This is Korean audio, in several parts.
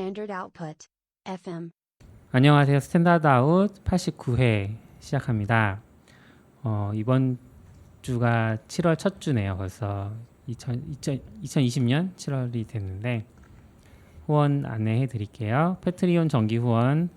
Standard Output FM. 안녕하세요. 스탠다드 아웃 89회 시작합니다. 이번 주가 7월 첫 주네요. 벌써 2020년 7월이 됐는데 후원 안내해 드릴게요. 패트리온 정기 후원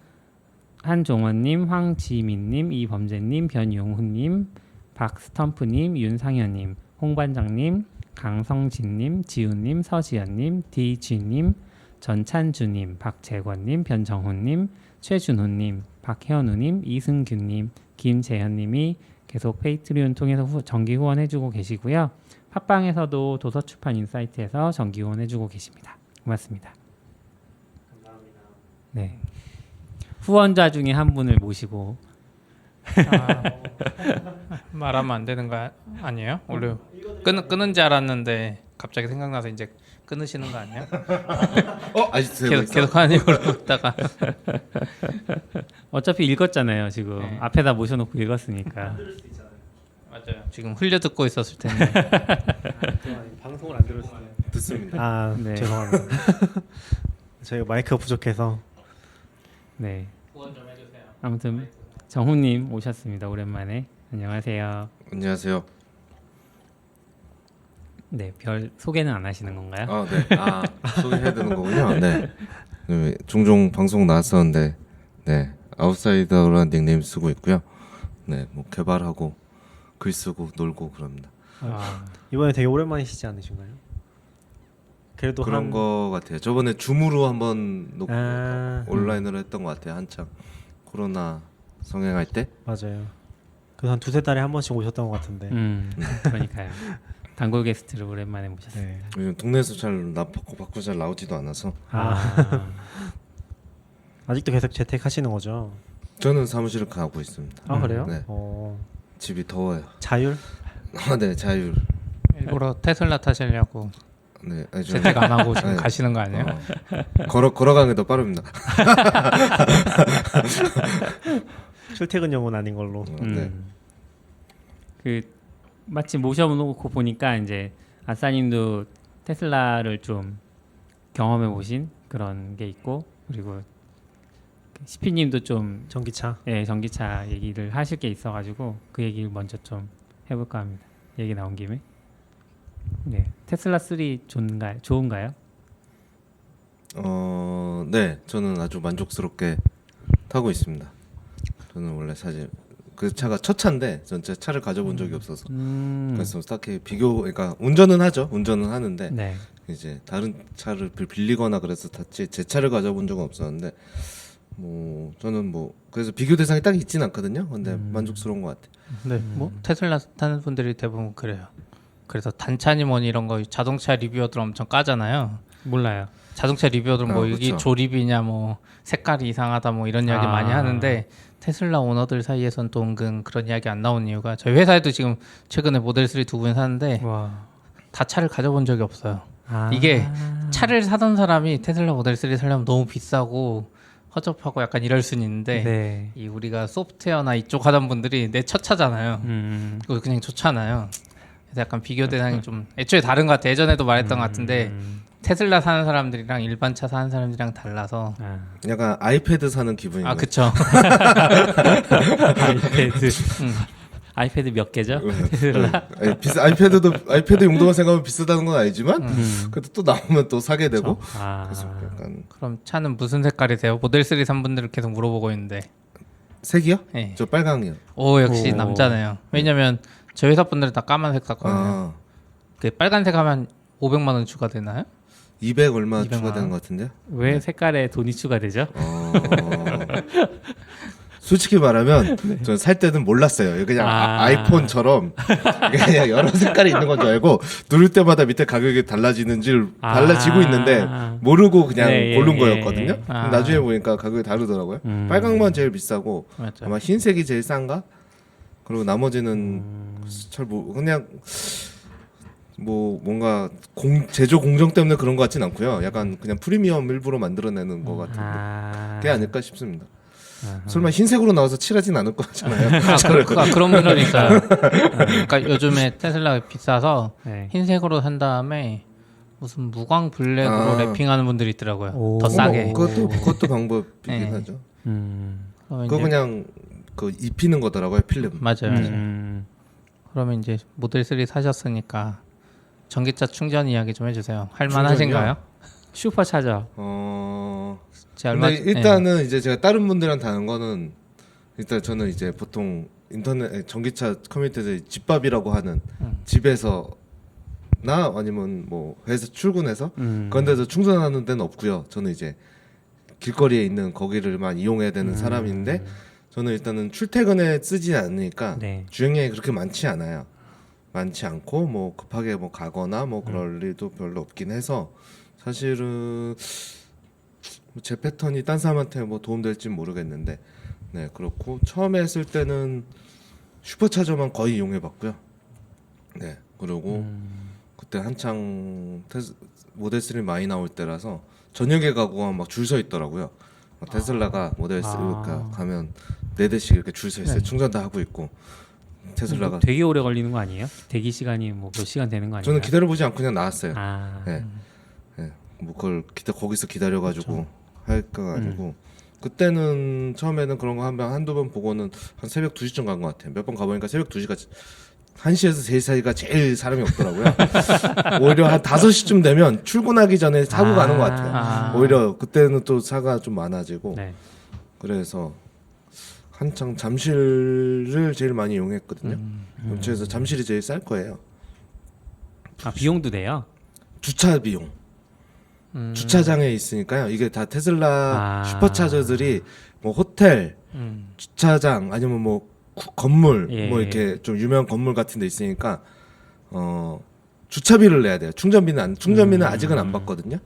한종원님, 황지민님, 이범재님, 변용훈님, 박스텀프님, 윤상현님, 홍반장님, 강성진님, 지훈님, 서지연님, 디쥐님, 전찬주님, 박재권님, 변정훈님, 최준호님, 박혜원우님, 이승균님, 김재현님이 계속 페이트리온 통해서 정기 후원해주고 계시고요. 팟빵에서도 도서출판 인사이트에서 정기 후원해주고 계십니다. 고맙습니다. 감사합니다. 네, 후원자 중에 한 분을 모시고 말하면 안 되는 거 아니에요? 원래 끊은 줄 알았는데 갑자기 생각나서 이제 끊으시는 거 아니에요? 아직 계속 하는 걸로 있다가 어차피 읽었잖아요. 지금 네. 앞에다 모셔놓고 읽었으니까. 맞아요. 지금 흘려 듣고 있었을 텐데. 방송을 안 들었어요. 듣습니다. 네. 죄송합니다. 저희가 마이크가 부족해서. 네. 후원 좀 해주세요. 아무튼 정훈님 오셨습니다. 오랜만에. 안녕하세요. 안녕하세요. 네, 별 소개는 안 하시는 건가요? 네. 소개해야 되는 거군요. 네. 종종 방송 나왔었는데, 네, 아웃사이더라는 닉네임 쓰고 있고요. 네, 뭐 개발하고 글 쓰고 놀고 그럽니다. 이번에 되게 오랜만이시지 않으신가요? 그래도 그런 거 같아요. 저번에 줌으로 한번 놓고 온라인으로 했던 것 같아요. 한창 코로나 성행할 때. 맞아요. 그래서 한 두세 달에 한 번씩 오셨던 것 같은데. 그러니까요. 단골 게스트를 오랜만에 모셨습니다. 네. 요즘 동네에서 잘 밖으로 잘 나오지도 않아서. 아직도 계속 재택하시는 거죠? 저는 사무실을 가고 있습니다. 아, 그래요? 네. 집이 더워요. 자율? 네, 자율. 일부러 테슬라 타시려고 네, 아니, 재택 안 하고 지금 네. 가시는 거 아니에요? 걸어가는 게 더 빠릅니다. 출퇴근용은 아닌 걸로. 네. 그 마침 모셔놓고 보니까 이제 아싸님도 테슬라를 좀 경험해 보신 그런 게 있고, 그리고 시피님도 좀 전기차. 전기차 얘기를 하실 게 있어가지고 그 얘기를 먼저 좀 해볼까 합니다. 얘기 나온 김에. 네, 테슬라 3 좋은가요? 네, 저는 아주 만족스럽게 타고 있습니다. 저는 원래 사실 그 차가 첫 차인데 전 제 차를 가져본 적이 없어서 그래서 딱히 그러니까 운전은 하죠. 운전은 하는데 네. 이제 다른 차를 빌리거나 그래서 탔지 제 차를 가져본 적은 없었는데 뭐 저는 뭐 그래서 비교 대상이 딱 있진 않거든요. 근데 만족스러운 것 같아요. 네, 뭐 테슬라 타는 분들이 대부분 그래요. 그래서 단차니 뭐니 이런 거 자동차 리뷰어들 엄청 까잖아요. 몰라요. 자동차 리뷰어들 뭐 이게 그렇죠. 조립이냐 뭐 색깔이 이상하다 뭐 이런 이야기 많이 하는데 테슬라 오너들 사이에선 또 은근 그런 이야기 안 나오는 이유가 저희 회사에도 지금 최근에 모델 3 두 분 사는데 와. 다 차를 가져본 적이 없어요. 이게 차를 사던 사람이 테슬라 모델 3 사려면 너무 비싸고 허접하고 약간 이럴 수는 있는데 네. 이 우리가 소프트웨어나 이쪽 하던 분들이 내 첫 차잖아요. 그거 그냥 좋잖아요. 그래서 약간 비교 대상이 좀 애초에 다른 것 같아요. 예전에도 말했던 것 같은데 테슬라 사는 사람들이랑 일반 차 사는 사람들이랑 달라서 약간 아이패드 사는 기분인 거예요. 그쵸. 아이패드 몇 개죠? 테슬라? 아이패드 용도만 생각하면 비싸다는 건 아니지만 그래도 또 나오면 또 사게 되고 그래서 약간 그럼 차는 무슨 색깔이세요? 모델 3 산 분들을 계속 물어보고 있는데 색이요? 네. 저 빨강이요. 오 역시 오. 남자네요. 왜냐면 저희 회사 분들은 다 까만색 샀거든요. 그 빨간색 하면 500만 원 추가되나요? 200 얼마 200만 추가되는 원? 것 같은데요? 왜 색깔에 돈이 추가되죠? 솔직히 말하면 전 살 때는 몰랐어요. 그냥 아이폰처럼 그냥 여러 색깔이 있는 건 줄 알고 누를 때마다 밑에 가격이 달라지고 있는데 모르고 그냥 고른 거였거든요. 나중에 보니까 가격이 다르더라고요. 빨강만 제일 비싸고 맞죠. 아마 흰색이 제일 싼가? 그리고 나머지는 그냥 뭐 뭔가 제조 공정 때문에 그런 것 같진 않고요. 약간 그냥 프리미엄 일부러 만들어내는 것 같은 게 아닐까 싶습니다. 설마 흰색으로 나와서 칠하진 않을 거잖아요. 그런 분들 있어요. 그러니까 요즘에 테슬라가 비싸서 네. 흰색으로 산 다음에 무슨 무광 블랙으로 아. 랩핑하는 분들이 있더라고요. 오. 더 싸게. 그것도 방법이긴 네. 하죠. 그러면 그거 이제- 그냥 그 입히는 거더라고요 필름. 맞아요. 그러면 이제 모델 3 사셨으니까 전기차 충전 이야기 좀 해주세요. 할만하신가요? 슈퍼차저. 제가 얼마 근데 일단은 이제 제가 다른 분들이랑 다른 거는 일단 저는 이제 보통 인터넷 전기차 커뮤니티에서 집밥이라고 하는 집에서나 아니면 뭐 회사 출근해서 그런 데서 충전하는 데는 없고요. 저는 이제 길거리에 있는 거기를만 이용해야 되는 사람인데 저는 일단은 출퇴근에 쓰지 않으니까 네. 주행량이 그렇게 많지 않아요. 많지 않고 뭐 급하게 뭐 가거나 뭐 그럴 일도 별로 없긴 해서 사실은 제 패턴이 딴 사람한테 뭐 도움될지 모르겠는데 네 그렇고 처음에 했을 때는 슈퍼차저만 거의 이용해봤고요. 네 그리고 그때 한창 모델 3 많이 나올 때라서 저녁에 가고 막 줄 서 있더라고요. 막 테슬라가 모델 3가 가면 4대씩 이렇게 줄 서 있어요. 충전 다 하고 있고 테슬라가 되게 오래 걸리는 거 아니에요? 대기 시간이 뭐 몇 시간 되는 거 아니에요? 저는 기다려보지 않고 그냥 나왔어요. 아, 네. 네. 뭐 그걸 거기서 기다려가지고 할까 가지고 그때는 처음에는 그런 거 한두 번 보고는 한 새벽 2시쯤 간 것 같아요. 몇 번 가보니까 새벽 2시가 1시에서 3시 사이가 제일 사람이 없더라고요. 오히려 한 5시쯤 되면 출근하기 전에 사고 가는 것 같아요. 오히려 그때는 또 차가 좀 많아지고 네. 그래서 한창 잠실을 제일 많이 이용했거든요. 그래서 잠실이 제일 쌀 거예요. 아, 비용도 돼요? 주차 비용. 주차장에 있으니까요. 이게 다 테슬라 슈퍼차저들이 뭐 호텔, 주차장 아니면 뭐 건물 예. 뭐 이렇게 좀 유명한 건물 같은 데 있으니까 주차비를 내야 돼요. 충전비는 아직은 안 받거든요.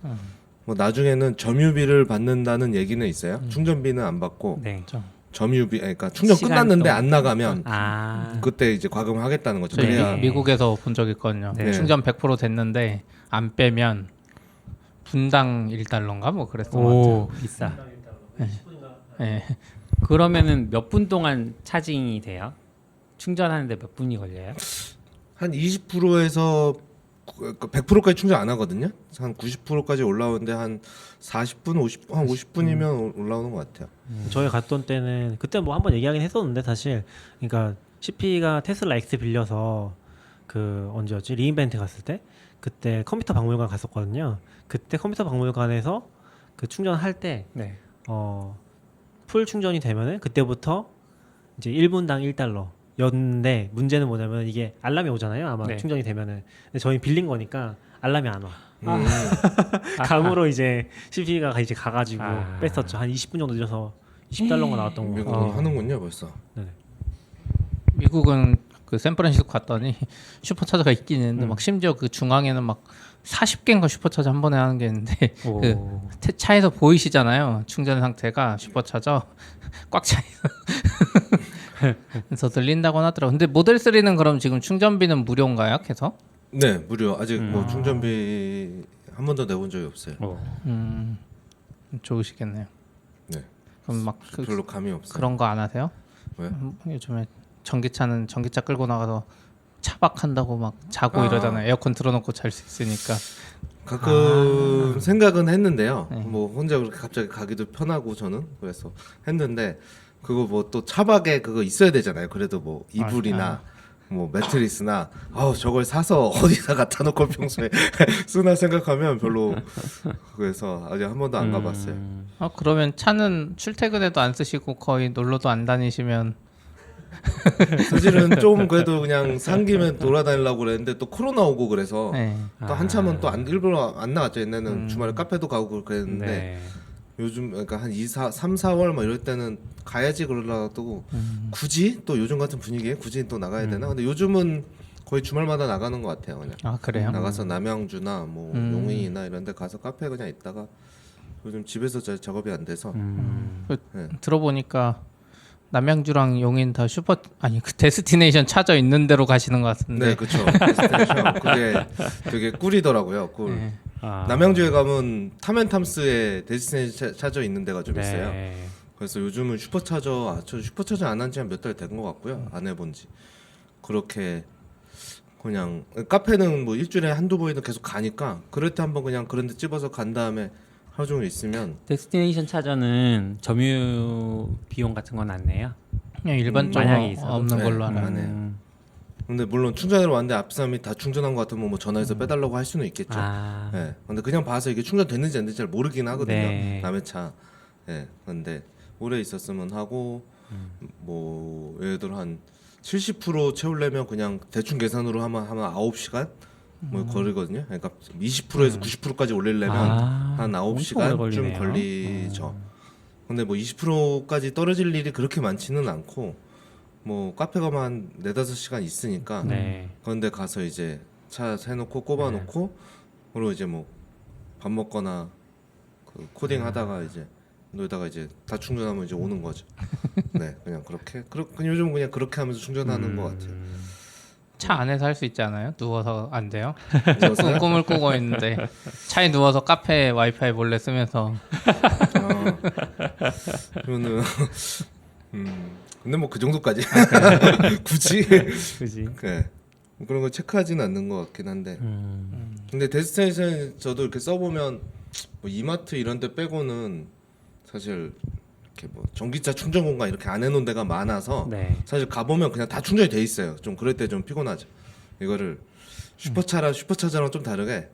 뭐 나중에는 점유비를 받는다는 얘기는 있어요. 충전비는 안 받고 네. 점유비 그러니까 충전 시간 끝났는데 동안. 안 나가면 그때 이제 과금을 하겠다는 거죠. 저희 그래야 미국에서 본 적 있거든요. 네. 충전 100% 됐는데 안 빼면 분당 1달러인가 뭐 그랬던 것 오, 같아요. 비싸. 네. 그러면은 몇 분 동안 차징이 돼요? 충전하는데 몇 분이 걸려요? 한 20%에서 100%까지 충전 안 하거든요. 한 90%까지 올라오는데 한 40분, 한 50분이면 올라오는 것 같아요. 저희 갔던 때는 그때 뭐 한번 얘기하긴 했었는데 사실 그러니까 CP가 테슬라 X 빌려서 그 언제였지 리인벤트 갔을 때 그때 컴퓨터 박물관 갔었거든요. 그때 컴퓨터 박물관에서 그 충전할 때 네. 풀 충전이 되면은 그때부터 이제 1분당 1달러 였는데 문제는 뭐냐면 이게 알람이 오잖아요. 아마 네. 충전이 되면은. 근데 저희 빌린 거니까 알람이 안 와. 음. 감으로 이제 CP가 이제 가가지고 아. 뺐었죠. 한 20분 정도 늦어서 20달러가 나왔던 거. 미국은 하는군요 벌써. 미국은 그 샌프란시스코 갔더니 슈퍼차저가 있긴 있는데 막 심지어 그 중앙에는 막 40개인가 슈퍼차저 한 번에 하는 게 있는데 오. 그 차에서 보이시잖아요. 충전 상태가 슈퍼차저 꽉 차 있어. 그래서 들린다고 하더라고. 근데 모델 3는 그럼 지금 충전비는 무료인가요? 계속? 네 무료. 아직 뭐 충전비 한 번도 내본 적이 없어요. 좋으시겠네요. 네. 그럼 막 별로 감이 없어요. 그런 거 안 하세요? 왜? 요즘에 전기차는 전기차 끌고 나가서 차박한다고 막 자고 이러잖아요. 에어컨 틀어놓고 잘 수 있으니까. 가끔 생각은 했는데요. 네. 뭐 혼자 그렇게 갑자기 가기도 편하고 저는 그래서 했는데 그거 뭐 또 차박에 그거 있어야 되잖아요. 그래도 뭐 이불이나 뭐 매트리스나 저걸 사서 어디다 갖다 놓고 평소에 쓰나 생각하면 별로 그래서 아직 한 번도 안 가봤어요. 그러면 차는 출퇴근에도 안 쓰시고 거의 놀러도 안 다니시면 사실은 좀 그래도 그냥 산 김에 돌아다니려고 그랬는데 또 코로나 오고 그래서 네. 또 한참은 또 일부러 안 나갔죠. 옛날에는 주말에 카페도 가고 그랬는데 네. 요즘 그러니까 한 3, 4월 막 이럴 때는 가야지 그러려고 굳이 또 요즘 같은 분위기에 굳이 또 나가야 되나? 근데 요즘은 거의 주말마다 나가는 것 같아요. 그냥 아 그래요? 나가서 남양주나 뭐 용인이나 이런 데 가서 카페 그냥 있다가 요즘 집에서 잘 작업이 안 돼서 들어보니까 남양주랑 용인 다 그 데스티네이션 찾아 있는 데로 가시는 것 같은데. 네 그렇죠. 그게 되게 꿀이더라고요. 꿀. 네. 남양주에 가면 탐앤탐스에 데스티네이션 차저 있는 데가 좀 있어요. 네. 그래서 요즘은 슈퍼차저 저 슈퍼차저 안 한 지 한 몇 달 된 것 같고요. 안 해본지 그렇게 그냥 카페는 뭐 일주일에 한두 번이든 계속 가니까 그럴 때 한번 그냥 그런 데 찝어서 간 다음에 하루 종일 있으면 데스티네이션 차저는 점유 비용 같은 건 안 내요? 그냥 일반적으로 만약에 있어도. 없는 네, 걸로 알아요. 안 해요. 근데 물론 충전하러 왔는데 앞 사람이 다 충전한 것 같으면 뭐 전화해서 빼달라고 할 수는 있겠죠. 아, 예. 근데 그냥 봐서 이게 충전됐는지 안 됐는지 잘 모르긴 하거든요. 네. 남의 차. 예. 근데 오래 있었으면 하고 뭐 예를 들어 한 70% 채우려면 그냥 대충 계산으로 하면 9시간 뭐 거리거든요. 그러니까 20%에서 90%까지 올리려면 한 엄청 오래 9시간쯤 걸리네요. 걸리죠. 근데 뭐 20%까지 떨어질 일이 그렇게 많지는 않고 뭐 카페 가면 한 4-5시간 있으니까 네. 그런데 가서 이제 차 해놓고 꼽아놓고 그리고 이제 뭐 밥 먹거나 그 코딩 하다가 이제 놀다가 이제 다 충전하면 이제 오는 거죠. 네, 그냥 그렇게 요즘 그냥 그렇게 하면서 충전하는 것 같아요. 차 안에서 할 수 있지 않아요? 누워서 안 돼요? 그래서 꿈을 꾸고 있는데 차에 누워서 카페 와이파이 몰래 쓰면서 그러면은 근데 뭐 그 정도까지 굳이 그지. 네. 그런 걸 체크하지는 않는 것 같긴 한데 근데 데스티네이션 저도 이렇게 써보면 뭐 이마트 이런 데 빼고는 사실 이렇게 뭐 전기차 충전 공간 이렇게 안 해놓은 데가 많아서 네. 사실 가보면 그냥 다 충전이 돼 있어요. 좀 그럴 때 좀 피곤하죠. 이거를 슈퍼차저랑 좀 다르게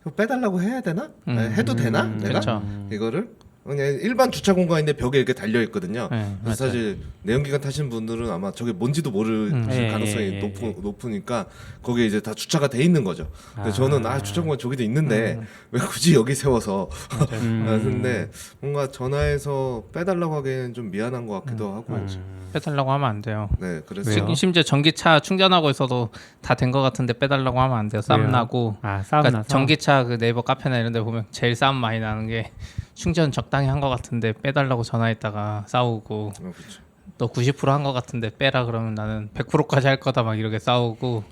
이거 빼달라고 해야 되나? 아니, 해도 되나? 내가 그렇죠. 이거를 그냥 일반 주차 공간인데 벽에 이렇게 달려 있거든요. 네, 그래서 사실 내연기관 타신 분들은 아마 저게 뭔지도 모르실 예, 가능성이 예, 예. 높으니까 거기에 이제 다 주차가 돼 있는 거죠. 근데 저는 주차 공간 저기도 있는데 음. 왜 굳이 여기 세워서 음. 근데 뭔가 전화해서 빼달라고 하기에는 좀 미안한 것 같기도 하고 빼달라고 하면 안 돼요. 네 그래서 왜요? 심지어 전기차 충전하고 있어도 다 된 것 같은데 빼달라고 하면 안 돼요. 싸움 왜요? 나고. 싸움 그러니까 나서. 전기차 그 네이버 카페나 이런 데 보면 제일 싸움 많이 나는 게 충전 적당히 한 것 같은데 빼달라고 전화했다가 싸우고 그렇죠. 또 90%한 것 같은데 빼라 그러면 나는 100%까지 할 거다 막 이렇게 싸우고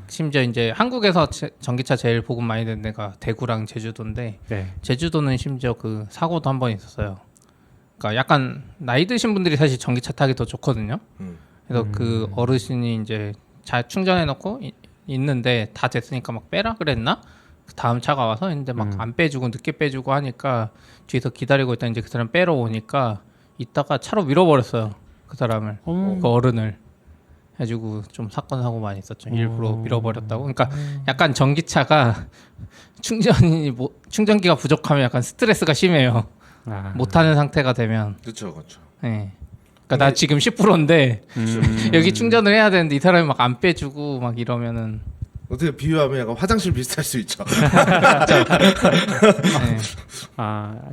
심지어 이제 한국에서 전기차 제일 보급 많이 된 데가 대구랑 제주도인데 네. 제주도는 심지어 그 사고도 한 번 있었어요. 그러니까 약간 나이 드신 분들이 사실 전기차 타기 더 좋거든요. 그래서 그 어르신이 이제 잘 충전해 놓고 있는데 다 됐으니까 막 빼라 그랬나? 그 다음 차가 와서 근데 막 안 빼주고 늦게 빼주고 하니까 뒤에서 기다리고 있다 이제 그 사람 빼러 오니까 이따가 차로 밀어버렸어요. 그 사람을 그 어른을 해가지고 좀 사건 사고 많이 있었죠. 일부러 밀어버렸다고. 그러니까 약간 전기차가 충전기가 부족하면 약간 스트레스가 심해요. 못하는 상태가 되면. 그렇죠, 그렇죠. 네. 그러니까 나 지금 10%인데 여기 충전을 해야 되는데 이 사람이 막 안 빼주고 막 이러면은 어떻게 비유하면 약간 화장실 비슷할 수 있죠. 네.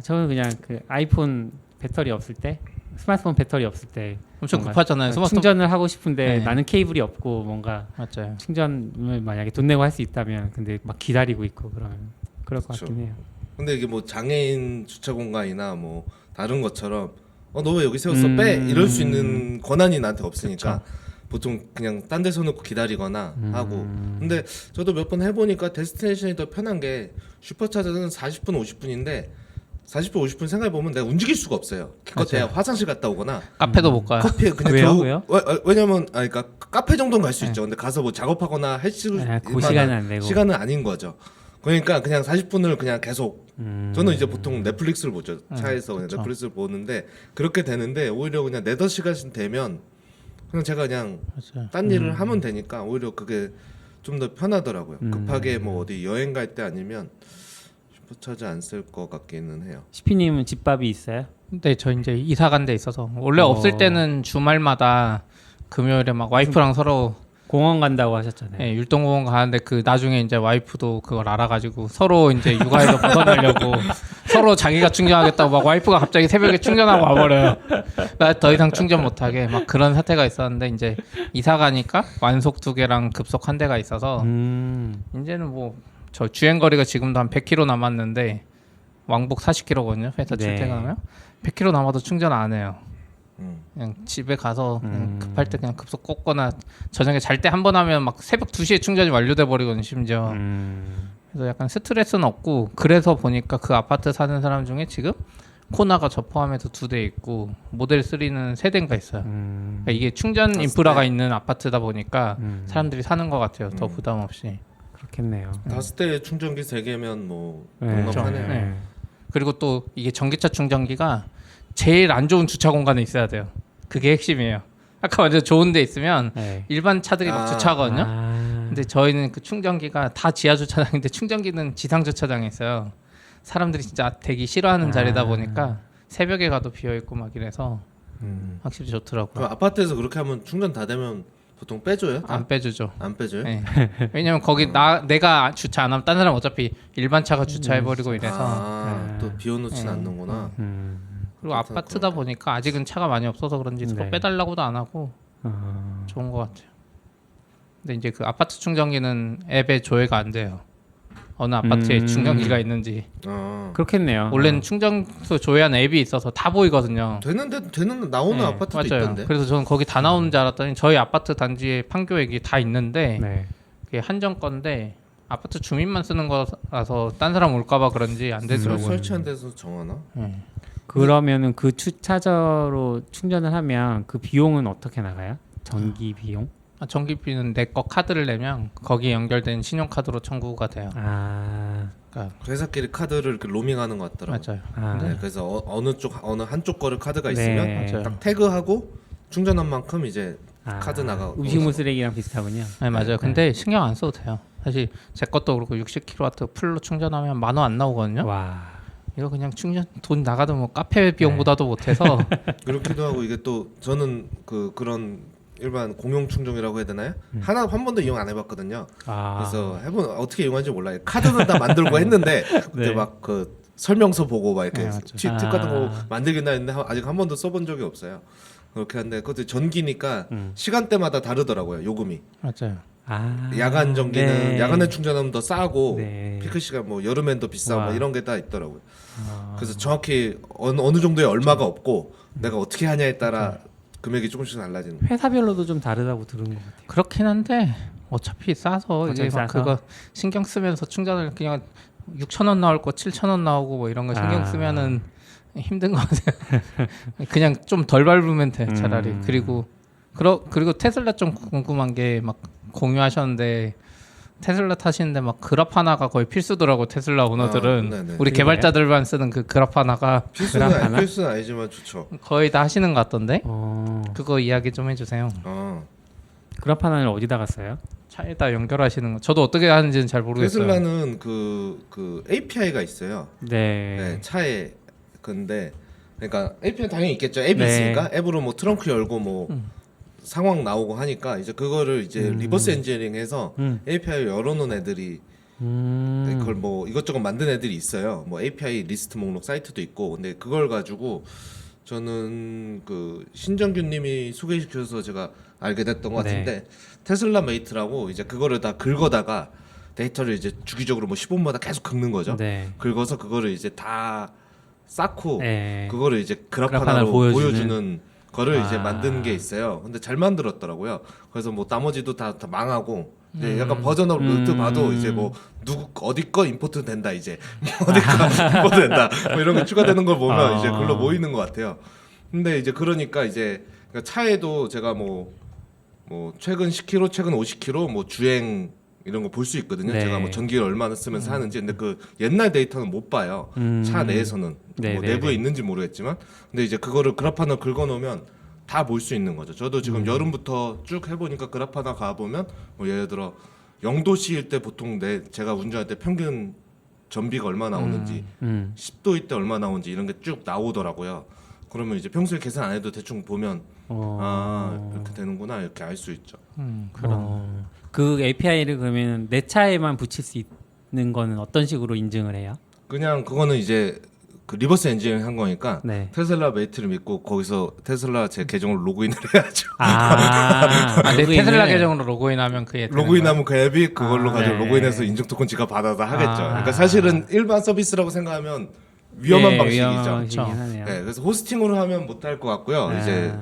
저는 그냥 그 아이폰 배터리 없을 때, 스마트폰 배터리 없을 때 엄청 뭔가 급하잖아요. 스마트폰. 충전을 하고 싶은데 네. 나는 케이블이 없고 뭔가 맞아요. 충전을 만약에 돈 내고 할 수 있다면 근데 막 기다리고 있고 그러면 그럴 것 그렇죠. 같긴 해요. 근데 이게 뭐 장애인 주차 공간이나 뭐 다른 것처럼 너 왜 여기 세웠어 빼 이럴 수 있는 권한이 나한테 없으니까 보통 그냥 딴 데 서놓고 기다리거나 하고 근데 저도 몇 번 해보니까 데스티네이션이 더 편한 게 슈퍼차저는 40분 50분인데 40분 50분 생각해보면 내가 움직일 수가 없어요. 기껏 해야 화장실 갔다 오거나 카페도 못 가요. 커피에 그냥 왜요? 겨우 왜요? 왜냐면 그러니까 카페 정도는 갈 수 있죠. 근데 가서 뭐 작업하거나 할 수 그 시간은 안 되고. 시간은 아닌 거죠. 그러니까 그냥 40분을 그냥 계속 저는 이제 보통 넷플릭스를 보죠. 차에서 그냥 넷플릭스를 보는데 그렇게 되는데 오히려 그냥 4-5시간씩 되면 그냥 제가 그냥 맞아요. 딴 일을 하면 되니까 오히려 그게 좀 더 편하더라고요. 급하게 뭐 어디 여행 갈 때 아니면 슈퍼차저 안 쓸 것 같기는 해요. 시피님은 집밥이 있어요? 근데 저 이제 이사 간 데 있어서 원래 없을 때는 주말마다 금요일에 막 와이프랑 서로 공원 간다고 하셨잖아요. 예, 율동공원 가는데 그 나중에 이제 와이프도 그걸 알아가지고 서로 이제 육아에서 벗어나려고 서로 자기가 충전하겠다고 막 와이프가 갑자기 새벽에 충전하고 와버려요. 나 더 이상 충전 못하게 막 그런 사태가 있었는데 이제 이사 가니까 완속 2개랑 급속 1대가 있어서 이제는 뭐 저 주행 거리가 지금도 한 100km 남았는데 왕복 40km거든요. 회사 네. 출퇴근하면 100km 남아도 충전 안 해요. 그냥 집에 가서 그냥 급할 때 그냥 급속 꽂거나 저녁에 잘 때 한 번 하면 막 새벽 2시에 충전이 완료돼 버리거든요. 심지어 그래서 약간 스트레스는 없고 그래서 보니까 그 아파트 사는 사람 중에 지금 코나가 저 포함해서 2대 있고 모델 3는 3대인가 있어요. 그러니까 이게 충전 다섯 인프라가 대? 있는 아파트다 보니까 사람들이 사는 것 같아요. 더 부담 없이. 그렇겠네요. 5대 충전기 3개면 뭐 네. 넉넉하네요. 네. 그리고 또 이게 전기차 충전기가 제일 안 좋은 주차 공간에 있어야 돼요. 그게 핵심이에요. 아까 완전 좋은 데 있으면 네. 일반 차들이 막 주차하거든요. 근데 저희는 그 충전기가 다 지하 주차장인데 충전기는 지상 주차장에 있어요. 사람들이 진짜 되게 싫어하는 자리다 보니까 새벽에 가도 비어 있고 막 이래서 확실히 좋더라고요. 그럼 아파트에서 그렇게 하면 충전 다 되면 보통 빼줘요? 안 빼주죠. 안 빼줘요? 네. 왜냐면 거기 내가 주차 안 하면 딴 사람 어차피 일반 차가 주차해버리고 이래서 또 비워놓진 않는구나. 그리고 아파트다 보니까 아직은 차가 많이 없어서 그런지 그거 네. 빼달라고도 안 하고 좋은 것 같아요. 근데 이제 그 아파트 충전기는 앱에 조회가 안 돼요. 어느 아파트에 충전기가 있는지. 그렇겠네요. 원래는 충전소 조회하는 앱이 있어서 다 보이거든요. 되는 나오는 네, 아파트도 맞아요. 있던데. 그래서 저는 거기 다 나오는 줄 알았더니 저희 아파트 단지에 판교액이 다 있는데 네. 그게 한정 건데 아파트 주민만 쓰는 거라서 딴 사람 올까봐 그런지 안 되더라고요. 설치한 데서 정하나? 그러면은 그 차저로 충전을 하면 그 비용은 어떻게 나가요? 전기 비용? 전기비는 내 거 카드를 내면 거기에 연결된 신용카드로 청구가 돼요. 그러니까 회사끼리 카드를 이렇게 로밍하는 것 같더라고. 맞아요. 네, 그래서 어느 한쪽 거를 카드가 네. 있으면 맞아요. 딱 태그하고 충전한 만큼 이제 카드 나가. 음식물 쓰레기랑 비슷하군요. 네, 맞아요. 근데 신경 안 써도 돼요. 사실 제 것도 그렇고 60kW 풀로 충전하면 10,000원 안 나오거든요. 와. 이거 그냥 충전 돈 나가도 뭐 카페 비용보다도 못해서 그렇기도 하고 이게 또 저는 그런 일반 공용 충전이라고 해야 되나요? 한 번도 이용 안 해봤거든요. 그래서 어떻게 이용하는지 몰라요. 카드는 다 만들고 했는데 그때 네. 막 그 설명서 보고 막 이렇게 네, 맞죠. 팁 같은 거 만들긴 했는데 아직 한 번도 써본 적이 없어요. 그렇게 한데 그것도 전기니까 시간대마다 다르더라고요. 요금이. 맞아요. 야간 전기는 네. 야간에 충전하면 더 싸고 네. 피크 시간 뭐 여름엔 더 비싸고 와. 뭐 이런 게 다 있더라고요. 그래서 정확히 어느 정도의 얼마가 없고 내가 어떻게 하냐에 따라 금액이 조금씩 달라지는 거예요. 회사별로도 좀 다르다고 들은 것 같아요. 그렇긴 한데 어차피 싸서 이제 어차피 막 싸서? 그거 신경 쓰면서 충전을 그냥 6,000원 나올 거 7,000원 나오고 뭐 이런 거 신경 쓰면은 힘든 거 같아요. 그냥 좀 덜 밟으면 돼 차라리. 그리고 테슬라 좀 궁금한 게 막 공유하셨는데 테슬라 타시는데 막 그래프 하나가 거의 필수더라고 테슬라 오너들은. 네네. 우리 개발자들만 쓰는 그 그래프 하나가 필수는 아니지만 좋죠. 거의 다 하시는 것 같던데. 어. 그거 이야기 좀 해주세요. 그라파나를 어디다가 써요? 차에다 연결하시는 거. 저도 어떻게 하는지는 잘 모르겠어요. 테슬라는 그 API가 있어요. 네. 네, 차에 근데 그러니까 API 당연히 있겠죠. 앱이 네. 있으니까 앱으로 뭐 트렁크 열고 뭐 상황 나오고 하니까 이제 그거를 이제 리버스 엔지니어링해서 API 열어놓은 애들이 그걸 뭐 이것저것 만든 애들이 있어요. 뭐 API 리스트 목록 사이트도 있고 근데 그걸 가지고 저는 그 신정규님이 소개시켜서 제가 알게 됐던 것 같은데 테슬라 메이트라고 이제 그거를 다 긁어다가 데이터를 이제 주기적으로 뭐 10분마다 계속 긁는 거죠. 네. 긁어서 그거를 이제 다 쌓고 네. 그거를 이제 그래프하나로 그래프하나로 보여주는 거를 이제 아. 만든 게 있어요. 근데 잘 만들었더라고요. 그래서 뭐 나머지도 다 망하고 이제 약간 버전업 루트 봐도 이제 뭐 누구 어디 거 임포트 된다 이제 뭐 어디 거 임포트 된다 뭐 이런 거 추가되는 걸 보면 이제 글로 모이는 것 같아요. 근데 이제 그러니까 이제 차에도 제가 뭐 최근 10km, 최근 50km 뭐 주행 이런 거 볼 수 있거든요. 네. 제가 뭐 전기를 얼마나 쓰면서 하는지. 근데 그 옛날 데이터는 못 봐요. 차 내에서는 네, 뭐 네, 내부에 네. 있는지 모르겠지만, 근데 이제 그거를 그래프 하나 긁어놓으면 다 볼 수 있는 거죠. 저도 지금 여름부터 쭉 해보니까 그래프 하나 가보면 뭐 예를 들어 0도씨일 때 보통 제가 운전할 때 평균 전비가 얼마 나오는지, 10도일 때 얼마 나오는지 이런 게 쭉 나오더라고요. 그러면 이제 평소에 계산 안 해도 대충 보면 이렇게 되는구나 이렇게 알 수 있죠. 그 API를 그러면 내 차에만 붙일 수 있는 거는 어떤 식으로 인증을 해요? 그냥 그거는 이제 그 리버스 엔지니어링 한 거니까 네. 테슬라 메이트를 믿고 거기서 테슬라 제 계정으로 로그인을 해야죠. 내 테슬라 계정으로 로그인하면 그게 되는 로그인하면 그 앱이 그걸로 가지고 네. 로그인해서 인증 토큰 지가 받아서 하겠죠. 그러니까 사실은 일반 서비스라고 생각하면 위험한 네, 방식이죠. 위험한 방식이긴 하네요. 네, 그래서 호스팅으로 하면 못할 것 같고요. 이제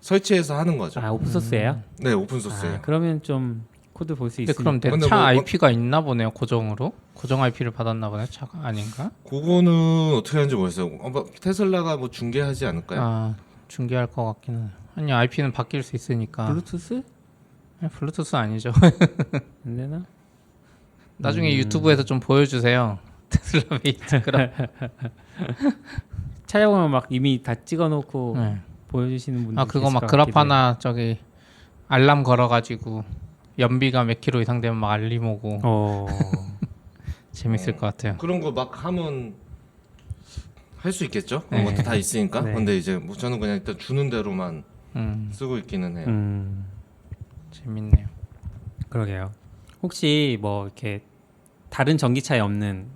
설치해서 하는 거죠. 오픈소스예요? 네, 오픈 소스예요. 그러면 좀 코드 볼 수 근데 있으니까. 그럼 내 근데 차 뭐- IP가 있나 보네요. 고정으로. 고정 IP를 받았나 보네. 차가 아닌가? 그거는 어떻게 하는지 모르겠어요. 뭐 테슬라가 뭐 중계하지 않을까요? 아, 중계할 것 같기는 해요. 아니 IP는 바뀔 수 있으니까. 블루투스? 블루투스 아니죠. 안 되나? 나중에 유튜브에서 좀 보여주세요. 테슬라 베이트 그럼. 찾아보면 막 이미 다 찍어놓고 네. 보여주시는 분들. 아 그거 막 그래프 하나 저기 알람 걸어가지고 연비가 몇 킬로 이상 되면 막 알림 오고 어. 재밌을 것 같아요. 그런 거 막 하면 할 수 있겠죠? 네. 그런 것도 다 있으니까. 네. 근데 이제 뭐 저는 그냥 일단 주는 대로만 쓰고 있기는 해요. 재밌네요. 그러게요. 혹시 뭐 이렇게 다른 전기차에 없는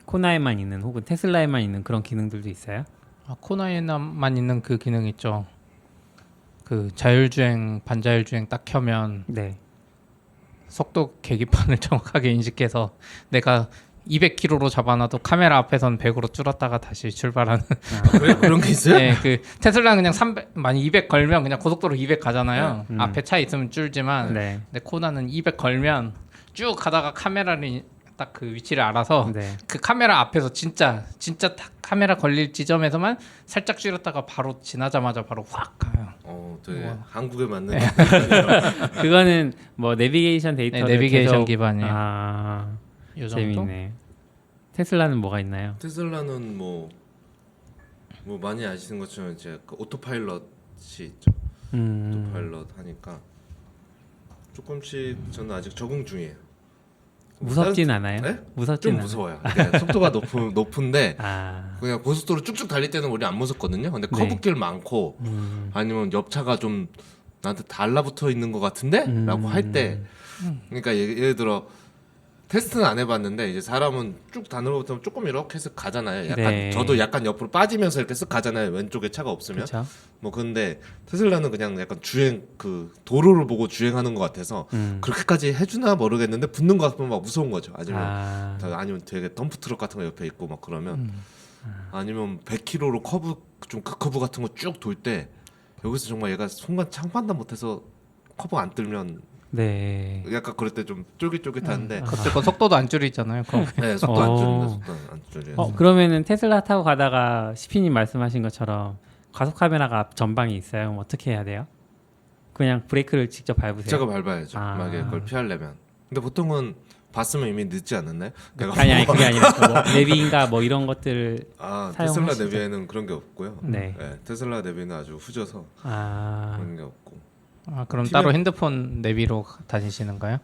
코나에만 있는 혹은 테슬라에만 있는 그런 기능들도 있어요? 아, 코나에만 있는 그 기능 있죠. 그 자율주행 반자율주행 딱 켜면 네. 속도 계기판을 정확하게 인식해서 내가 200km로 잡아놔도 카메라 앞에선 100으로 줄었다가 다시 출발하는. 그래? 그런 게 있어요? 네, 그 테슬라는 그냥 300, 만약 200 걸면 그냥 고속도로 200 가잖아요. 네. 앞에 차 있으면 줄지만, 네. 근데 코나는 200 걸면 쭉 가다가 카메라를 딱 그 위치를 알아서 네. 그 카메라 앞에서 진짜 딱 카메라 걸릴 지점에서만 살짝 줄였다가 바로 지나자마자 바로 확 가요. 되게 우와. 한국에 맞는. 그거는 뭐 내비게이션 데이터를 네, 내비게이션 계속- 기반이에요. 아, 요 정도? 재밌네. 테슬라는 뭐가 있나요? 테슬라는 뭐 많이 아시는 것처럼 이제 그 오토파일럿이 있죠. 오토파일럿 하니까 조금씩 저는 아직 적응 중이에요. 무섭진 않아요? 네? 무섭진 좀 않아요. 무서워요. 그러니까 속도가 높은데 아, 그냥 고속도로 쭉쭉 달릴 때는 우리 안 무섭거든요. 근데 네. 커브길 많고 아니면 옆차가 좀 나한테 달라붙어 있는 것 같은데? 라고 할 때 그러니까 예를 들어 테스트는 안 해봤는데 이제 사람은 쭉 단으로부터 조금 이렇게 해서 가잖아요. 약간 네. 저도 약간 옆으로 빠지면서 이렇게 쓱 가잖아요. 왼쪽에 차가 없으면. 그렇죠. 뭐 근데 테슬라는 그냥 약간 주행 그 도로를 보고 주행하는 것 같아서 그렇게까지 해주나 모르겠는데 붙는 것 같으면 막 무서운 거죠. 아니면 되게 덤프 트럭 같은 거 옆에 있고 막 그러면 아니면 100km로 커브 좀 극커브 같은 거 쭉 돌 때 여기서 정말 얘가 순간 창판단 못해서 커브 안 뜰면 네. 약간 그럴 때 좀 쫄깃쫄깃한데 그거 속도도 안 줄이잖아요. 그럼. 네, 속도 안 어. 줄인다. 속도 안 줄여요. 그러면은 테슬라 타고 가다가 시피님 말씀하신 것처럼 과속 카메라가 앞 전방에 있어요. 그럼 어떻게 해야 돼요? 그냥 브레이크를 직접 밟으세요? 제가 밟아야죠. 아. 만약에 그걸 피하려면. 근데 보통은 봤으면 이미 늦지 않았나요? 내가 아니 그게 아니라 뭐 내비인가 뭐 이런 것들을 테슬라 사용하시죠? 내비에는 그런 게 없고요. 네. 테슬라 내비는 아주 후져서 아, 그런 게 없고. 아, 그럼 팀에- 따로 핸드폰 내비로 다니시는가요?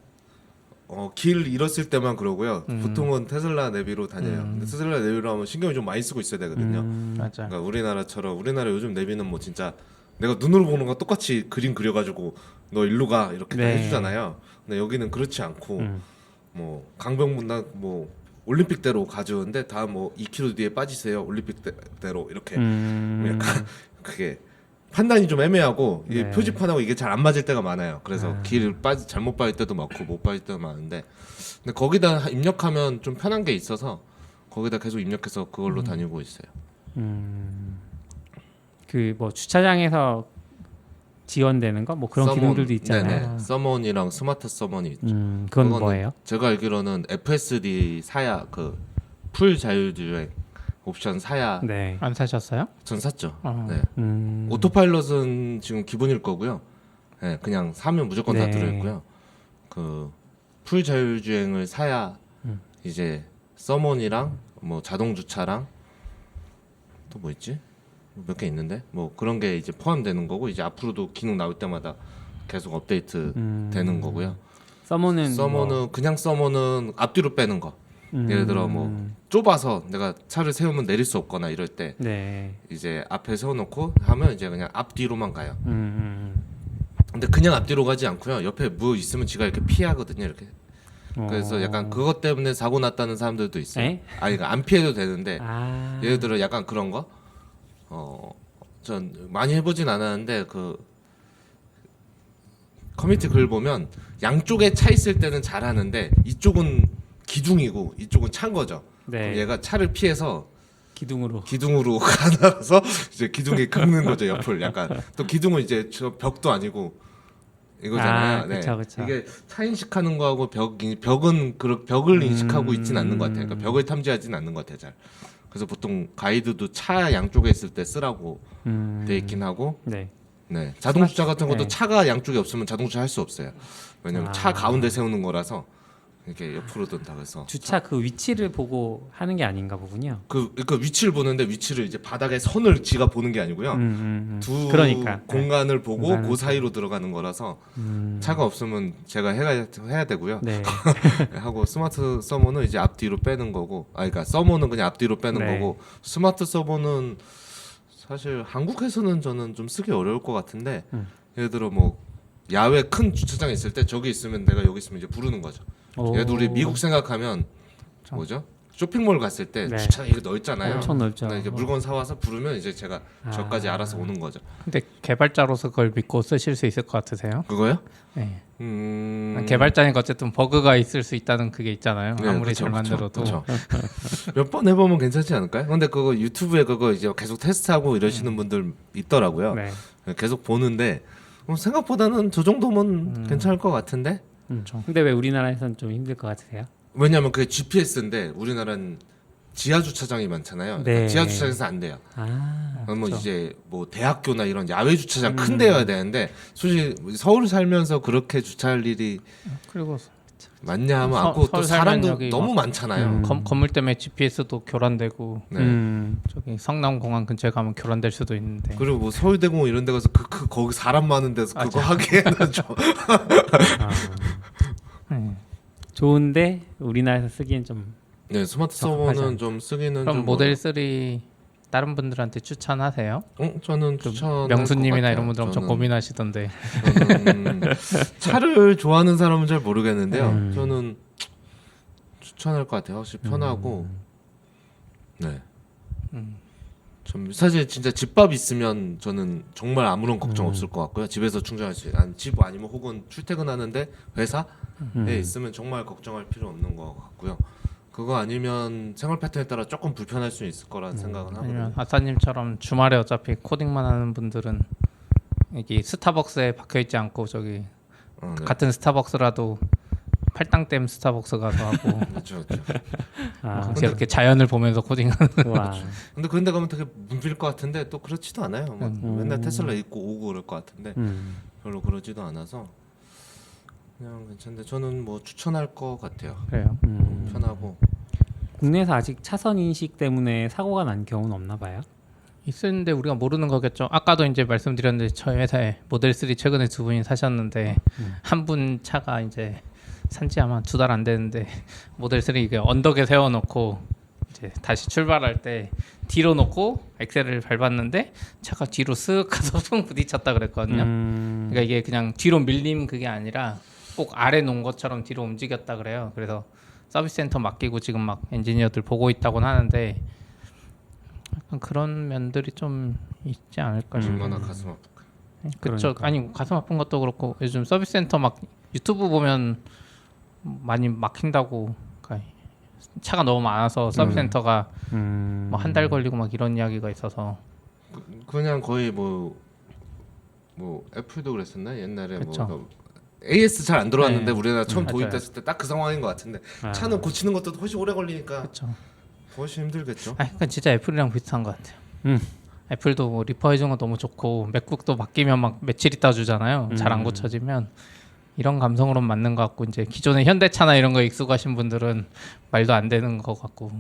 길 잃었을 때만 그러고요. 보통은 테슬라 내비로 다녀요. 근데 테슬라 내비로 하면 신경을 좀 많이 쓰고 있어야 되거든요. 맞아. 그러니까 우리나라 요즘 내비는 뭐 진짜 내가 눈으로 보는 거 똑같이 그림 그려가지고 너 일로 가 이렇게 다 네. 해주잖아요. 근데 여기는 그렇지 않고 뭐 강병문나 뭐 올림픽대로 가져오는데 다 뭐 2km 뒤에 빠지세요. 올림픽대로 이렇게 뭐 약간 그게 판단이 좀 애매하고 이 네. 표지판하고 이게 잘 안 맞을 때가 많아요. 그래서 길을 잘못 빠질 때도 많고 못 빠질 때도 많은데 근데 거기다 입력하면 좀 편한 게 있어서 거기다 계속 입력해서 그걸로 다니고 있어요. 그 뭐 주차장에서 지원되는 거 뭐 그런 기능들도 있잖아요. 네네. 서먼이랑 스마트 서먼이 있죠. 그건 그거는 뭐예요? 제가 알기로는 FSD 사야 그 풀 자율주행 옵션 사야 네. 안 사셨어요? 전 샀죠. 어. 네. 음, 오토파일럿은 지금 기본일 거고요. 네, 그냥 사면 무조건 다 네. 들어있고요. 그 풀 자율주행을 사야 이제 서먼이랑 뭐 자동 주차랑 또 뭐 있지? 몇 개 있는데 뭐 그런 게 이제 포함되는 거고 이제 앞으로도 기능 나올 때마다 계속 업데이트 되는 거고요. 서머는 서머는 그냥 서머는 앞뒤로 빼는 거. 예를 들어 뭐 좁아서 내가 차를 세우면 내릴 수 없거나 이럴 때 네. 이제 앞에 세워놓고 하면 이제 그냥 앞뒤로만 가요. 음. 근데 그냥 앞뒤로 가지 않고요. 옆에 뭐 있으면 지가 이렇게 피하거든요. 이렇게. 그래서 약간 그것 때문에 사고 났다는 사람들도 있어요. 에? 그러니까 안 피해도 되는데 아. 예를 들어 약간 그런 거. 전 많이 해보진 않았는데 그 커뮤니티 글 보면 양쪽에 차 있을 때는 잘하는데 이쪽은 기둥이고 이쪽은 찬 거죠. 네. 그럼 얘가 차를 피해서 기둥으로. 가나서 이제 기둥에 긁는 거죠 옆을 약간 또 기둥은 이제 저 벽도 아니고 이거잖아요. 아, 그쵸, 그쵸. 이게 차 인식하는 거하고 벽은 벽을 인식하고 있지는 않는 것 같아요. 그러니까 벽을 탐지하지는 않는 것 같아요. 잘. 그래서 보통 가이드도 차 양쪽에 있을 때 쓰라고 돼 있긴 하고, 네. 네. 자동 주차 같은 것도 네. 차가 양쪽에 없으면 자동 주차 할 수 없어요. 왜냐면 아. 차 가운데 세우는 거라서 이렇게 옆으로 든다 그래서 주차 그 위치를 보고 하는 게 아닌가 보군요. 그 위치를 보는데 위치를 이제 바닥에 선을 지가 보는 게 아니고요. 두 그러니까. 공간을 보고 공간을 그 사이로 들어가는 거라서 차가 없으면 제가 해야 되고요. 네. 하고 스마트 서머는 이제 앞뒤로 빼는 거고, 그러니까 서머는 그냥 앞뒤로 빼는 네. 거고, 스마트 서머는 사실 한국에서는 저는 좀 쓰기 어려울 것 같은데, 예를 들어 뭐 야외 큰 주차장 있을 때 저기 있으면 내가 여기 있으면 이제 부르는 거죠. 예를 들어 우리 미국 생각하면 뭐죠? 쇼핑몰 갔을 때 네. 주차장 이거 넓잖아요. 엄청 넓죠. 근데 이제 물건 사와서 부르면 이제 제가 저까지 알아서 오는 거죠. 근데 개발자로서 그걸 믿고 쓰실 수 있을 것 같으세요? 그거요? 네. 개발자니까 어쨌든 버그가 있을 수 있다는 그게 있잖아요. 네, 아무리 그쵸, 잘 만들어도. 몇 번 해보면 괜찮지 않을까요? 근데 그거 유튜브에 그거 이제 계속 테스트하고 이러시는 분들 있더라고요. 네. 계속 보는데 생각보다는 저 정도면 괜찮을 것 같은데. 근데 왜 우리나라에서는 좀 힘들 것 같으세요? 왜냐하면 그게 GPS인데 우리나라는 지하 주차장이 많잖아요. 그러니까 네. 지하 주차장에서 안 돼요. 그러면 그렇죠. 이제 뭐 대학교나 이런 야외 주차장 큰 데여야 되는데 솔직히 서울 살면서 그렇게 주차할 일이 그리고 많냐 하면 서- 않고 또 서울 살면 사람도 여기 너무 막- 많잖아요. 건물 때문에 GPS도 교란되고 네. 저기 성남공항 근처에 가면 교란될 수도 있는데. 그리고 뭐 서울대공원 이런 데 가서 거기 사람 많은 데서 그거 하기에는 좀 네. 좋은데 우리나라에서 쓰기엔 좀 네, 스마트 적합하지 서버는 좀 쓰기는 그럼 좀 모델 3 다른 분들한테 추천하세요? 저는 추천 명수님이나 이런 분들 엄청 고민하시던데. 저는 차를 좋아하는 사람은 잘 모르겠는데요. 저는 추천할 것 같아요. 확실히 편하고 네. 좀 사실 진짜 집밥 있으면 저는 정말 아무런 걱정 없을 것 같고요. 집에서 충전할 수 있는 집 아니면 혹은 출퇴근하는데 회사에 있으면 정말 걱정할 필요 없는 것 같고요. 그거 아니면 생활 패턴에 따라 조금 불편할 수 있을 거라는 생각은 하거든요. 아니면 아싸님처럼 주말에 어차피 코딩만 하는 분들은 여기 스타벅스에 박혀 있지 않고 저기 네. 같은 스타벅스라도 팔당댐 스타벅스 가서 하고 그렇죠. 이렇게 자연을 보면서 코딩하는. 와. 근데 그런 데 가면 되게 문필 것 같은데 또 그렇지도 않아요. 막 맨날 테슬라 입고 오고 그럴 것 같은데 별로 그러지도 않아서 그냥 괜찮은데 저는 뭐 추천할 것 같아요. 그래요. 편하고 국내에서 아직 차선 인식 때문에 사고가 난 경우는 없나 봐요. 있었는데 우리가 모르는 거겠죠. 아까도 이제 말씀드렸는데 저희 회사에 모델 3 최근에 두 분이 사셨는데 한 분 차가 이제 산지 아마 2달 안 됐는데 모델 3 이게 언덕에 세워놓고 이제 다시 출발할 때 뒤로 놓고 엑셀을 밟았는데 차가 뒤로 쓱 가서 풍 부딪혔다 그랬거든요. 그러니까 이게 그냥 뒤로 밀림 그게 아니라 꼭 아래 놓은 것처럼 뒤로 움직였다 그래요. 그래서 서비스 센터 맡기고 지금 막 엔지니어들 보고 있다고는 하는데 약간 그런 면들이 좀 있지 않을까 싶어요. 얼마나 가슴 아플까. 그렇죠. 그러니까. 아니 가슴 아픈 것도 그렇고 요즘 서비스 센터 막 유튜브 보면 많이 막힌다고. 그러니까 차가 너무 많아서 서비스 센터가 뭐 한 달 걸리고 막 이런 이야기가 있어서. 그냥 거의 뭐 애플도 그랬었나 옛날에 그쵸. 뭐 AS 잘 안 들어왔는데 네. 우리나라 처음 맞아요. 도입됐을 때 딱 그 상황인 것 같은데 아. 차는 고치는 것도 훨씬 오래 걸리니까 그렇죠. 훨씬 힘들겠죠. 아, 그러니까 진짜 애플이랑 비슷한 것 같아요. 애플도 뭐 리퍼해주는 거 너무 좋고 맥북도 맡기면 막 며칠 있다 주잖아요. 잘 안 고쳐지면 이런 감성으로 맞는 것 같고 이제 기존의 현대차나 이런 거 익숙하신 분들은 말도 안 되는 것 같고.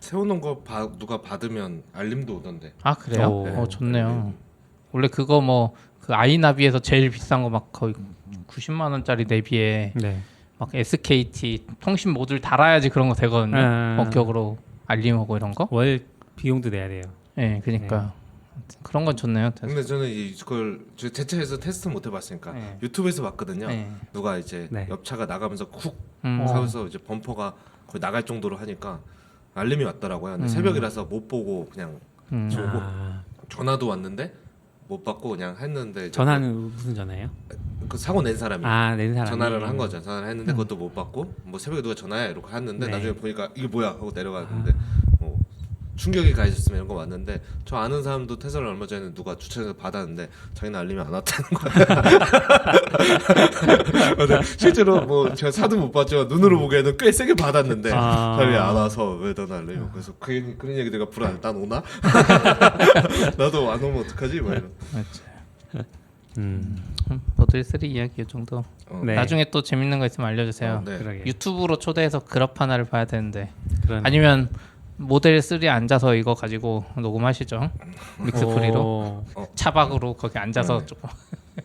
세워놓은 거 누가 받으면 알림도 오던데. 아 그래요? 오. 좋네요. 원래 그거 뭐 그 아이나비에서 제일 비싼 거 막 거의 90만 원짜리 내비에 네. 막 SKT 통신 모듈 달아야지 그런 거 되거든요. 법격으로 알림 오고 이런 거. 월 비용도 내야 돼요. 네, 그러니까 그런 건 좋네요. 근데 저는 이걸 제 차에서 테스트 못 해봤으니까 네. 유튜브에서 봤거든요. 네. 누가 이제 네. 옆차가 나가면서 쿡 음. 하면서 이제 범퍼가 거의 나갈 정도로 하니까 알림이 왔더라고요. 근데 새벽이라서 못 보고 그냥 오고 아, 전화도 왔는데 못 받고 그냥 했는데 전화는 무슨 전화예요? 그 사고 낸 사람이 낸 사람이 전화를 한 거죠. 전화를 했는데 그것도 못 받고 뭐 새벽에 누가 전화해 이러고 했는데 네. 나중에 보니까 이게 뭐야 하고 내려갔는데 충격이 가해졌으면 이런 거 왔는데 저 아는 사람도 테슬라 얼마 전에 누가 주차해서 받았는데 자기는 알림이 안 왔다는 거야. 근데 실제로 뭐 제가 사도 못 봤지만 눈으로 보기에는 꽤 세게 받았는데 자기 안 와서 왜 넌 알림이 없고 그래서 그런 얘기 내가 불안해. 난 오나? 나도 안 오면 어떡하지? 막 이런. 모델 3 이야기 이 정도. 네. 나중에 또 재밌는 거 있으면 알려주세요. 네. 그러게. 유튜브로 초대해서 그래프 하나를 봐야 되는데 그러네. 아니면 모델 3 앉아서 이거 가지고 녹음하시죠. 믹스프리로 차박으로 거기 앉아서 네. 조금.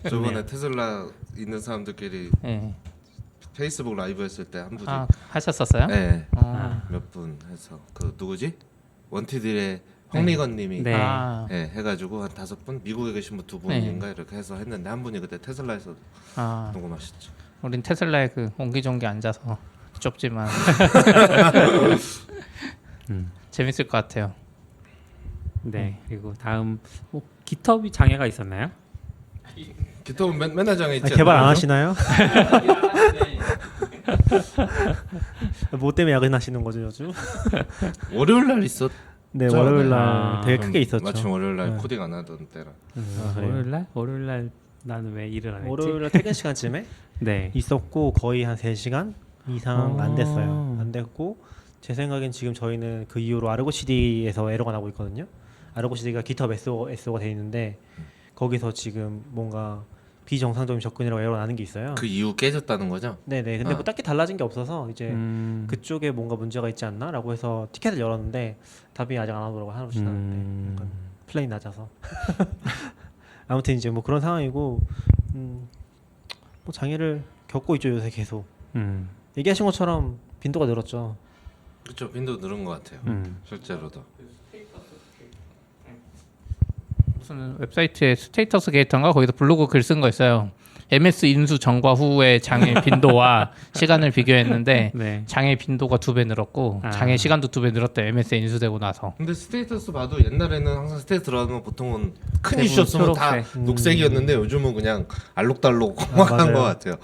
저번에 테슬라 있는 사람들끼리 네. 페이스북 라이브 했을 때 한 분이 하셨었어요? 네. 어. 몇 분 해서 그 누구지? 원티딜의 황미건님이 네. 네, 해가지고 한 5분 미국에 계신 분 2분인가 이렇게 해서 했는데 한 분이 그때 테슬라에서 녹음하셨죠. 우린 테슬라에 그 옹기종기 앉아서 좁지만 재밌을 것 같아요. 네. 그리고 다음 깃허브 장애가 있었나요? 기톱은 맨날 장에 있지 개발 안 않나요? 하시나요? 뭐 때문에 야근하시는 거죠 요즘? 월요일 날 있었. 네 저- 월요일 날 되게 크게 있었죠. 마침 월요일 날 네. 코딩 안 하던 때라. 그래요? 월요일 날 나는 왜 일을 안 했지? 월요일 날 퇴근 시간쯤에 네. 있었고 거의 한 3시간 이상 안 됐어요. 어. 안 됐고 제 생각엔 지금 저희는 그 이후로 아르고 CD에서 에러가 나고 있거든요. 아르고 CD가 GitHub SO가 돼 있는데 거기서 지금 뭔가 비정상적인 접근이라고 에러 나는 게 있어요. 그 이후 깨졌다는 거죠? 네네. 근데 뭐 딱히 달라진 게 없어서 이제 그쪽에 뭔가 문제가 있지 않나라고 해서 티켓을 열었는데 답이 아직 안 오더라고 하나씩 나는데 약간 플레인 낮아서 아무튼 이제 뭐 그런 상황이고 뭐 장애를 겪고 있죠 요새 계속. 얘기하신 것처럼 빈도가 늘었죠. 그렇죠. 빈도 늘은 것 같아요. 실제로도. 무슨 웹사이트에 스테이터스 게이터인가 거기서 블로그 글 쓴 거 있어요. MS 인수 전과 후의 장애 빈도와 시간을 비교했는데 네. 장애 빈도가 2배 늘었고 장애 시간도 2배 늘었대. MS 인수되고 나서. 근데 스테이터스 봐도 옛날에는 항상 스테이터스 들어가면 보통은 큰 대부분 이슈였으면 다 초록색. 녹색이었는데 요즘은 그냥 알록달록한 맞아요. 것 같아요.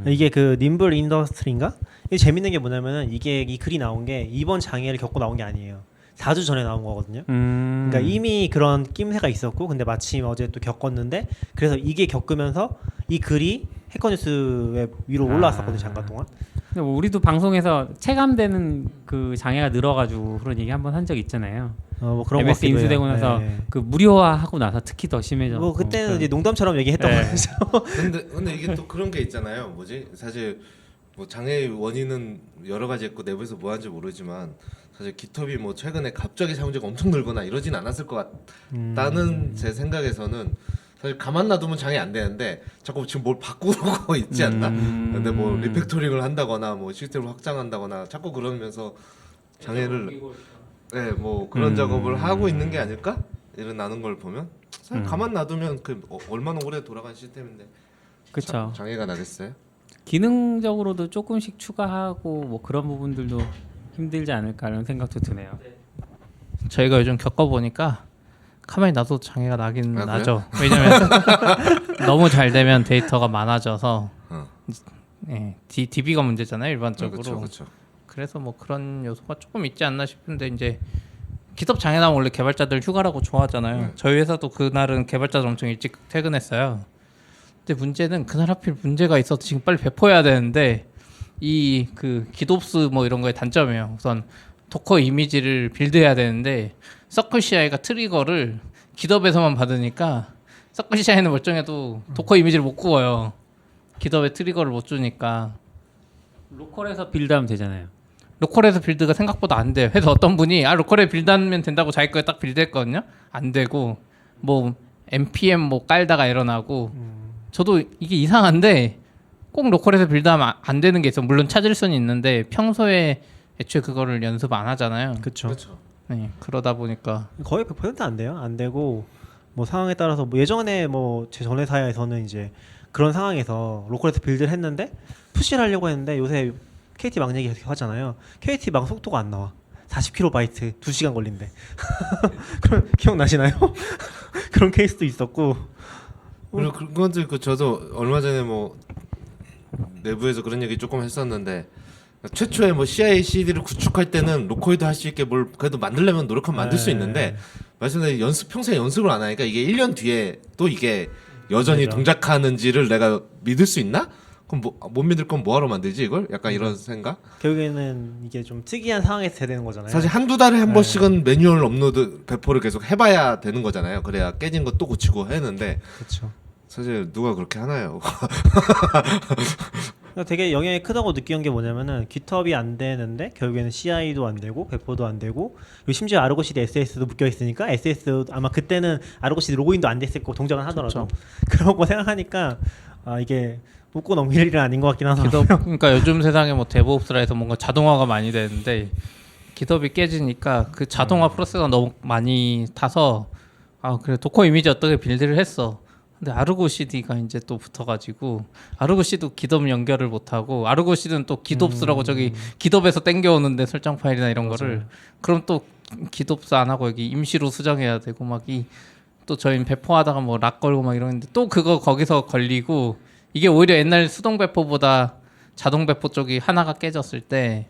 이게 그 님블 인더스트리인가? 이게 재밌는 게 뭐냐면은 이게 이 글이 나온 게 이번 장애를 겪고 나온 게 아니에요. 4주 전에 나온 거거든요. 그러니까 이미 그런 낌새가 있었고 근데 마침 어제 또 겪었는데 그래서 이게 겪으면서 이 글이 해커뉴스에 위로 올라왔었거든요. 잠깐 동안. 근데 뭐 우리도 방송에서 체감되는 그 장애가 늘어가지고 그런 얘기 한번 한 적 있잖아요. 뭐 그런 거 MS 같기도 인수되고 해요. 나서 네. 그 무료화하고 나서 특히 더 심해졌고. 뭐 그때는 이제 농담처럼 얘기했던 네. 거죠. 근데 이게 또 그런 게 있잖아요. 뭐지? 사실 뭐 장애의 원인은 여러 가지 있고 내부에서 뭐 하는지 모르지만 사실 깃허브이 뭐 최근에 갑자기 사용자가 엄청 늘거나 이러진 않았을 것 같다는 제 생각에서는 사실 가만 놔두면 장애 안 되는데 자꾸 지금 뭘 바꾸고 있지 않나? 근데 뭐 리팩토링을 한다거나 뭐 시스템을 확장한다거나 자꾸 그러면서 장애를 뭐 그런 작업을 하고 있는 게 아닐까? 일어나는 걸 보면 사실 가만 놔두면 그 얼마나 오래 돌아간 시스템인데 그렇죠. 장애가 나겠어요? 기능적으로도 조금씩 추가하고 뭐 그런 부분들도 힘들지 않을까라는 생각도 드네요. 저희가 요즘 겪어보니까 가만히 놔도 장애가 나긴 그래요? 나죠. 왜냐면 너무 잘 되면 데이터가 많아져서 DB가 문제잖아요 일반적으로. 그렇죠. 그래서 뭐 그런 요소가 조금 있지 않나 싶은데 이제 기덥 장애 나면 원래 개발자들 휴가라고 좋아하잖아요. 저희 회사도 그날은 개발자들 엄청 일찍 퇴근했어요. 근데 문제는 그날 하필 문제가 있어서 지금 빨리 배포해야 되는데 이 그 기덥스 뭐 이런 거의 단점이에요. 우선 도커 이미지를 빌드해야 되는데 서클 CI가 트리거를 기덥에서만 받으니까 서클 CI는 멀쩡해도 도커 이미지를 못 구워요. 기덥에 트리거를 못 주니까. 로컬에서 빌드하면 되잖아요. 로컬에서 빌드가 생각보다 안 돼요. 그래서 어떤 분이 로컬에 빌드하면 된다고 자기 거에 딱 빌드했거든요. 안 되고 뭐 npm 뭐 깔다가 일어나고 저도 이게 이상한데 꼭 로컬에서 빌드하면 안 되는 게 있어. 물론 찾을 수는 있는데 평소에 애초에 그거를 연습 안 하잖아요. 그렇죠. 네, 그러다 보니까 거의 100%안 돼요. 안 되고 뭐 상황에 따라서 뭐 예전에 뭐 제 전 회사에서는 이제 그런 상황에서 로컬에서 빌드를 했는데 푸시를 하려고 했는데 요새 KT 망 얘기 계속 하잖아요. KT 망 속도가 안 나와. 40kB 2시간 걸린대. 그럼 기억나시나요? 그런 케이스도 있었고. 그리고 그건들 그 저도 얼마 전에 뭐 내부에서 그런 얘기 조금 했었는데 최초에 뭐 CI/CD를 구축할 때는 로커에도 할 수 있게 뭘 그래도 만들려면 노력하면 만들 수 네. 있는데 말씀드린 평소에 연습을 안 하니까 이게 1년 뒤에 또 이게 여전히 맞아. 동작하는지를 내가 믿을 수 있나? 그럼 못 믿을 건 뭐하러 만들지 이걸? 약간 이런 생각? 결국에는 이게 좀 특이한 상황에서 돼야 되는 거잖아요. 사실 한두 달에 한 네. 번씩은 매뉴얼 업로드 배포를 계속 해봐야 되는 거잖아요. 그래야 깨진 거 또 고치고 했는데 그렇죠. 사실 누가 그렇게 하나요? 되게 영향이 크다고 느끼는 게 뭐냐면은 GitHub이 안 되는데 결국에는 CI도 안 되고 배포도 안 되고 그리고 심지어 아르고 CD SS도 묶여 있으니까 SS 아마 그때는 아르고 CD 로그인도 안 됐을 거고 동작은 하더라도 그런 거 생각하니까 아 이게 묶고 넘길 일은 아닌 것 같긴 하더라고요. 그러니까 요즘 세상에 뭐 데브옵스라 해서 뭔가 자동화가 많이 되는데 GitHub이 깨지니까 그 자동화 프로세스가 너무 많이 타서 아 그래 도커 이미지 어떻게 빌드를 했어. 근데 아르고 CD가 이제 또 붙어가지고 아르고 CD도 GitHub 연결을 못하고 아르고 CD는 또 GitOps라고 저기 GitHub에서 땡겨오는데 설정 파일이나 이런 맞아요. 거를 그럼 또 GitOps 안 하고 여기 임시로 수정해야 되고 막 또 저희는 배포하다가 뭐 락 걸고 막 이러는데 또 그거 거기서 걸리고 이게 오히려 옛날 수동 배포보다 자동 배포 쪽이 하나가 깨졌을 때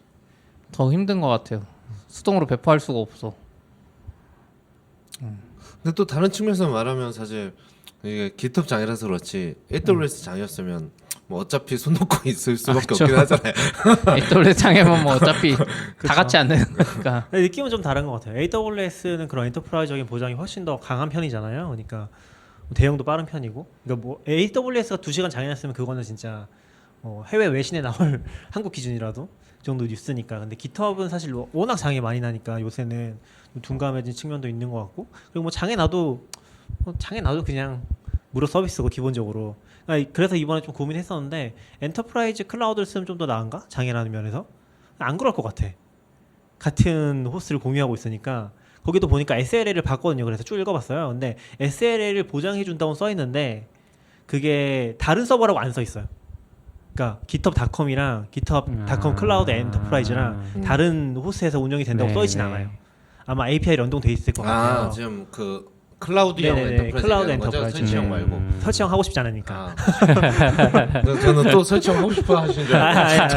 더 힘든 것 같아요. 수동으로 배포할 수가 없어. 근데 또 다른 측면에서 말하면 사실 이게 GitHub 장이라서 그렇지 AWS 장이었으면 뭐 어차피 손 놓고 있을 수밖에 그쵸. 없긴 하잖아요. AWS 창에만 뭐 어차피 다 같이 안 되는 거니까. 근데 느낌은 좀 다른 것 같아요. AWS는 그런 엔터프라이즈적인 보장이 훨씬 더 강한 편이잖아요. 그러니까 대응도 빠른 편이고. 그러니까 뭐 AWS가 2시간 장애났으면 그거는 진짜 해외 외신에 나올 한국 기준이라도 그 정도 뉴스니까. 근데 GitHub은 사실 워낙 장애 많이 나니까 요새는 좀 둔감해진 측면도 있는 것 같고. 그리고 뭐 장애 나도 그냥 무료 서비스고 기본적으로. 그래서 이번에 좀 고민했었는데 엔터프라이즈 클라우드를 쓰면 좀 더 나은가? 장애라는 면에서 안 그럴 것 같아. 같은 호스트를 공유하고 있으니까. 거기도 보니까 SLA를 봤거든요. 그래서 쭉 읽어봤어요. 근데 SLA를 보장해준다고 써있는데 그게 다른 서버라고 안 써있어요. 그러니까 GitHub.com이랑 GitHub.com 클라우드 엔터프라이즈랑 다른 호스트에서 운영이 된다고 써있진 않아요. 아마 API 연동돼 있을 것 같아요. 지금 그 클라우드형 네네네, 엔터프라이즈 클라우드 얘기하는 거죠? 엔터프라이즈. 설치형 말고. 설치형 하고 싶지 않으니까. 저는 또 설치형 하고 싶어 하신 줄 알고.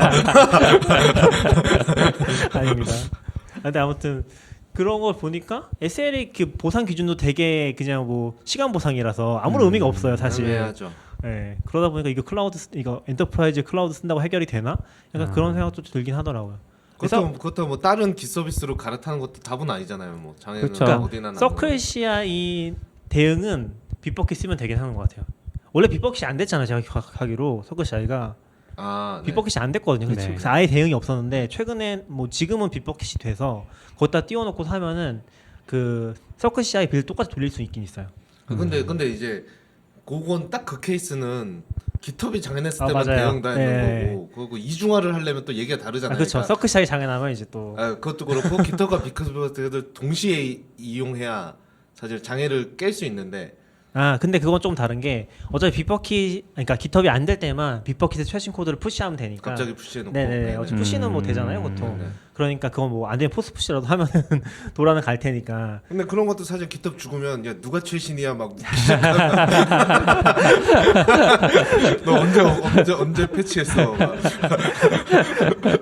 아닙니다. 근데 아무튼 그런 걸 보니까 SLA 그 보상 기준도 되게 그냥 뭐 시간 보상이라서 아무런 의미가 없어요, 사실. 애매하죠. 네, 그러다 보니까 이거 엔터프라이즈 클라우드 쓴다고 해결이 되나? 약간 그런 생각도 들긴 하더라고요. 그것도 뭐 다른 기 서비스로 갈아타는 것도 답은 아니잖아요. 뭐 장애는 그쵸. 어디나 나는 서클 CI 대응은 빅버킷 쓰면 되긴 하는 것 같아요. 원래 빅버킷이 안 됐잖아요, 제가 기억하기로 서클 CI가 네. 빅버킷이 안 됐거든요. 네. 그래서 아예 대응이 없었는데 최근에 뭐 지금은 빅버킷이 돼서 거기다 띄워놓고 하면은 그 서클 CI 빌드 똑같이 돌릴 수 있긴 있어요. 근데 이제 그건 딱 그 케이스는 GitHub이 장애냈을 때만 맞아요. 대응 다 했는 네. 거고 그리고 이중화를 하려면 또 얘기가 다르잖아요. 그렇죠. 서클 CI 장애나면 이제 또 그것도 그렇고 GitHub과 빅허브를 동시에 이용해야 사실 장애를 깰 수 있는데 근데 그건 좀 다른 게 어차피 빅버킷 그러니까 GitHub이 안 될 때만 빅버킷의 최신 코드를 푸시하면 되니까. 갑자기 푸시해놓고 네네네. 어차피 푸시는 뭐 되잖아요, 보통. 그러니까 그건 뭐 안 되면 포스트 푸시라도 하면은 도라는 갈 테니까. 근데 그런 것도 사실 GitHub 죽으면 야 누가 최신이야 막 너 언제 패치했어 막.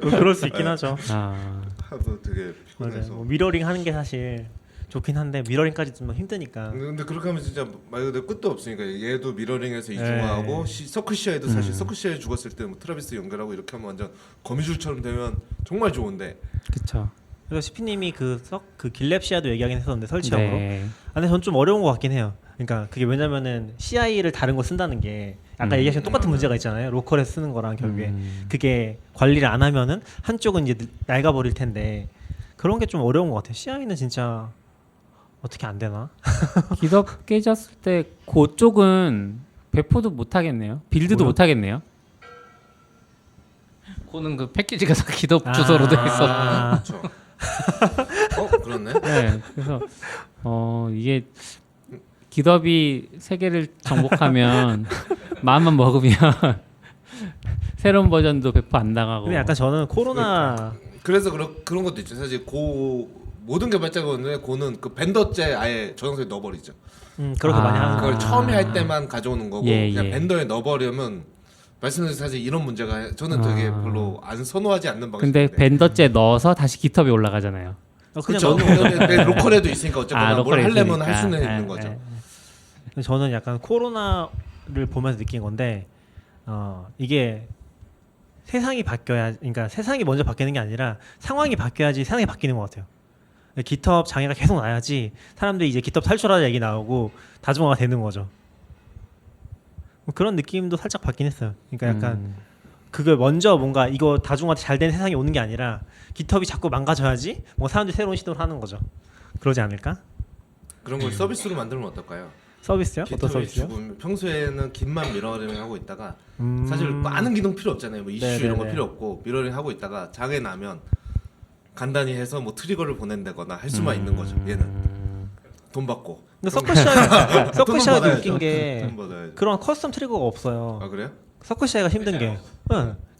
그럴 수 있긴 하죠. 하도 되게 맞아요. 피곤해서. 뭐 미러링 하는 게 사실 좋긴 한데 미러링까지 좀 힘드니까. 근데 그렇게 하면 진짜 말 그대로 끝도 없으니까 얘도 미러링해서 이중화하고 서클 CI도 사실 서클 CI 죽었을 때 뭐 트라비스 연결하고 이렇게 하면 완전 거미줄처럼 되면 정말 좋은데. 그렇죠. 그래서 시피님이 그 길랩 CI도 얘기하긴 했었는데 설치형으로. 네. 근데 전 좀 어려운 것 같긴 해요. 그러니까 그게 왜냐면은 CI를 다른 거 쓴다는 게 아까 얘기하신 똑같은 문제가 있잖아요. 로컬에서 쓰는 거랑 결국에 그게 관리를 안 하면은 한쪽은 이제 낡아버릴 텐데 그런 게 좀 어려운 것 같아요. CI는 진짜 어떻게 안 되나? GitHub 깨졌을 때 그쪽은 배포도 못 하겠네요. 빌드도 못 하겠네요. 그거는 그 패키지가 다 GitHub 주소로 돼 있어. 그렇죠. 그렇네. 네, 그래서 이게 GitHub이 세계를 정복하면 마음만 먹으면 새로운 버전도 배포 안 나가고. 근데 약간 저는 코로나 그래서 그런 것도 있죠. 사실 모든 개발자가 고는 그 벤더째 아예 저장소에 넣어버리죠. 그렇게 많이 하는 그걸 거. 처음에 할 때만 가져오는 거고 예, 그냥 예. 벤더에 넣어버리면 말씀드린 사실 이런 문제가 저는 되게 별로 안 선호하지 않는 근데 방식인데. 벤더째 넣어서 다시 GitHub에 올라가잖아요. 그렇죠. 내 로컬에도 있으니까 어쨌거나 뭘 로컬에 하려면 있으니까. 할 수는 예, 있는 거죠. 예. 저는 약간 코로나를 보면서 느낀 건데 이게 세상이 바뀌어야, 그러니까 세상이 먼저 바뀌는 게 아니라 상황이 바뀌어야지 세상이 바뀌는 것 같아요. GitHub 장애가 계속 나야지 사람들이 이제 GitHub 탈출하자 얘기 나오고 다중화가 되는 거죠. 뭐 그런 느낌도 살짝 받긴 했어요. 그러니까 약간 그걸 먼저 뭔가 이거 다중화 잘 된 세상이 오는 게 아니라 GitHub이 자꾸 망가져야지 뭐 사람들이 새로운 시도를 하는 거죠. 그러지 않을까? 그런 걸 서비스로 만들면 어떨까요? 서비스요? 어떤 서비스요? 평소에는 긴만 미러링 하고 있다가 사실 많은 기능 필요 없잖아요. 뭐 이슈 네네네. 이런 거 필요 없고 미러링 하고 있다가 장애 나면 간단히 해서 뭐 트리거를 보낸다거나 할 수만 있는 거죠. 얘는 돈 받고. 근데 서클샤이도 돈은 웃긴 받아야죠. 게 돈 받아야죠. 그런 커스텀 트리거가 없어요. 아 그래요? 서클샤이가 힘든 게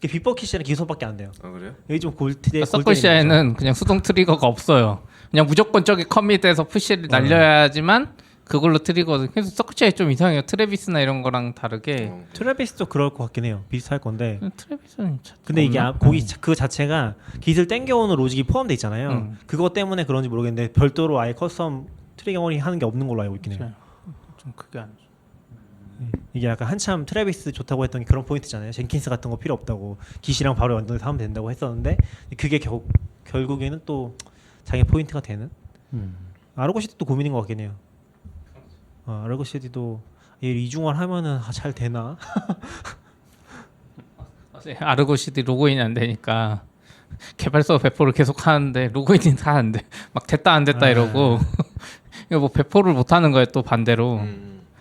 빅버 키시랑 기소밖에 안 돼요. 아 그래요? 여기 좀 골대. 서클 CI는 그냥 수동 트리거가 없어요. 그냥 무조건 저기 커밋에서 푸시를 날려야지만 그걸로 트리거. 그래서 서클 CI 좀 이상해요. 트래비스나 이런 거랑 다르게. 트래비스도 그럴 것 같긴 해요. 비슷할 건데. 트래비스는 근데 이게 없나? 거기 그 자체가 깃을 땡겨오는 로직이 포함돼 있잖아요. 그것 때문에 그런지 모르겠는데 별도로 아예 커스텀 트리거링 하는 게 없는 걸로 알고 있긴 해요. 좀 크게 안. 이게 약간 한참 트래비스 좋다고 했던 게 그런 포인트잖아요. 젠킨스 같은 거 필요 없다고 깃이랑 바로 연동해서 하면 된다고 했었는데 그게 결국에는 또 자기 포인트가 되는. 아르고 시티도 고민인 것 같긴 해요. 아르고 시티도 이중화를 하면은 잘 되나? 아르고 CD 로그인이 안 되니까 개발서 배포를 계속 하는데 로그인이 다 안 돼. 막 됐다 안 됐다 이러고 이거 뭐 배포를 못 하는 거예요. 또 반대로.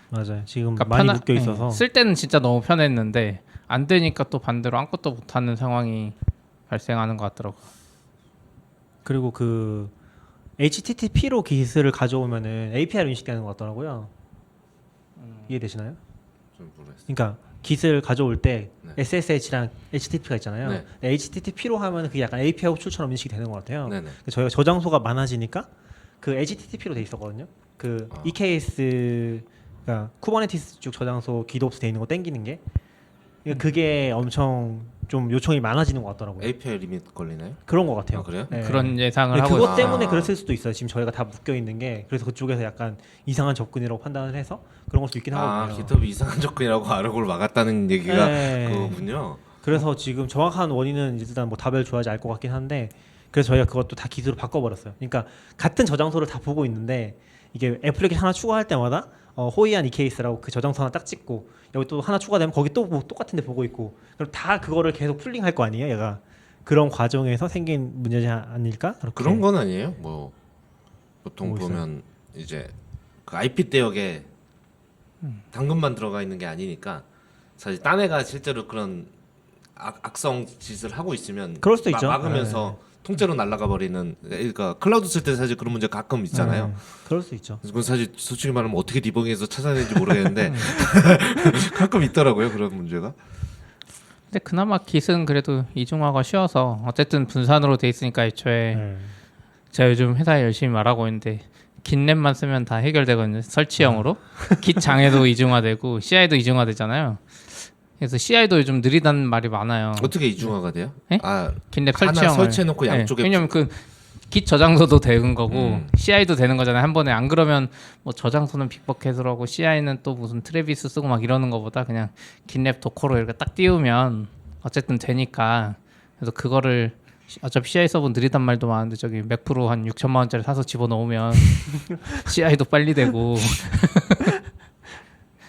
맞아요. 지금 그러니까 많이 묶여 있어서 쓸 때는 진짜 너무 편했는데 안 되니까 또 반대로 아무것도 못 하는 상황이 발생하는 것 같더라고. 그리고 그 HTTP로 깃을 가져오면은 API로 인식되는 것 같더라고요. 이해되시나요? 좀 모르겠어요. 그러니까 깃을 가져올 때 네. SSH랑 HTTP가 있잖아요. 네. HTTP로 하면 그게 약간 API 호출처럼 인식이 되는 것 같아요. 네네. 저희가 저장소가 많아지니까 그 HTTP로 돼 있었거든요. 그 EKS가 쿠버네티스 쪽 저장소 기도옵스 돼 있는 거 땡기는 게 그러니까 그게 엄청 좀 요청이 많아지는 것 같더라고요. API 리밋 걸리나요? 그런 것 같아요. 아, 그래요? 네. 그런 예상을 근데 하고 그것 있어요. 때문에 그랬을 수도 있어요. 지금 저희가 다 묶여 있는 게 그래서 그쪽에서 약간 이상한 접근이라고 판단을 해서 그런 걸 수도 있긴 하거든요. 깃허브이 이상한 접근이라고 아르고를 막았다는 얘기가 네. 그거군요. 그래서 지금 정확한 원인은 일단 뭐 답을 줘야지 알 것 같긴 한데 그래서 저희가 그것도 다 깃으로 바꿔버렸어요. 그러니까 같은 저장소를 다 보고 있는데 이게 애플리케이션 하나 추가할 때마다 호이안 EKS라고 그 저장소 하나 딱 찍고 여기 또 하나 추가되면 거기 또 똑같은데 보고 있고 그럼 다 그거를 계속 풀링할 거 아니에요, 얘가. 그런 과정에서 생긴 문제지 아닐까? 그렇게. 그런 건 아니에요. 뭐 보통 뭐 보면 이제 그 IP 대역에 당근만 들어가 있는 게 아니니까 사실 딴 애가 실제로 그런 악성 짓을 하고 있으면 그럴 수도 있죠. 막으면서 통째로 날아가 버리는. 그러니까 클라우드 쓸 때 사실 그런 문제 가끔 있잖아요. 그럴 수 있죠. 그건 사실 솔직히 말하면 어떻게 디버깅해서 찾아내는지 모르겠는데 가끔 있더라고요, 그런 문제가. 근데 그나마 깃은 그래도 이중화가 쉬워서 어쨌든 분산으로 돼 있으니까 애초에 제가 요즘 회사에 열심히 말하고 있는데 깃랩만 쓰면 다 해결되거든요. 설치형으로. 깃 장애도 이중화되고 CI도 이중화되잖아요. 그래서 CI도 요즘 느리다는 말이 많아요. 어떻게 이중화가 돼요? 네? 아, 깃랩 하나 설치형을 설치해놓고 양쪽에 왜냐면 그 깃 저장소도 되는 거고 CI도 되는 거잖아요. 한 번에. 안 그러면 뭐 저장소는 빅버켓으로 하고 CI는 또 무슨 트래비스 쓰고 막 이러는 거보다 그냥 깃랩 도커로 이렇게 딱 띄우면 어쨌든 되니까. 그래서 그거를 어차피 CI 서버 느리단 말도 많은데 저기 맥프로 한 6천만 원짜리 사서 집어넣으면 CI도 빨리 되고.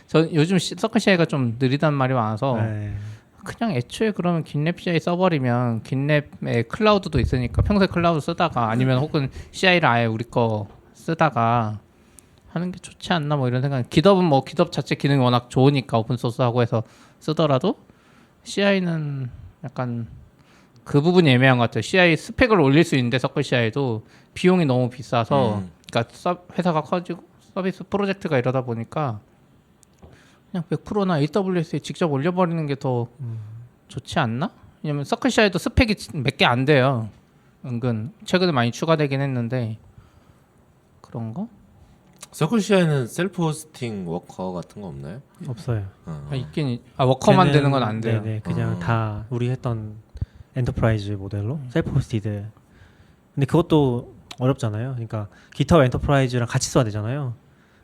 저 요즘 서클 CI가 좀 느리단 말이 많아서 그냥 애초에 그러면 깃랩 CI 써버리면 깃랩에 클라우드도 있으니까 평소에 클라우드 쓰다가 아니면 혹은 CI를 아예 우리 거 쓰다가 하는 게 좋지 않나 뭐 이런 생각. 깃허브는 뭐 깃허브 자체 기능이 워낙 좋으니까 오픈소스하고 해서 쓰더라도 CI는 약간 그 부분이 애매한 것 같아요. CI 스펙을 올릴 수 있는데 서클 CI도 비용이 너무 비싸서 그러니까 회사가 커지고 서비스 프로젝트가 이러다 보니까 그냥 100%나 AWS에 직접 올려버리는 게 더 좋지 않나? 왜냐면 서클 CI도 스펙이 몇 개 안 돼요. 은근 최근에 많이 추가되긴 했는데 그런 거? 서클 CI는 셀프 호스팅 워커 같은 거 없나요? 없어요. 워커만 되는 건 안 돼요. 네네, 그냥 다 우리 했던 엔터프라이즈 모델로 셀프 호스티드. 근데 그것도 어렵잖아요. 그러니까 깃허브 엔터프라이즈랑 같이 써야 되잖아요.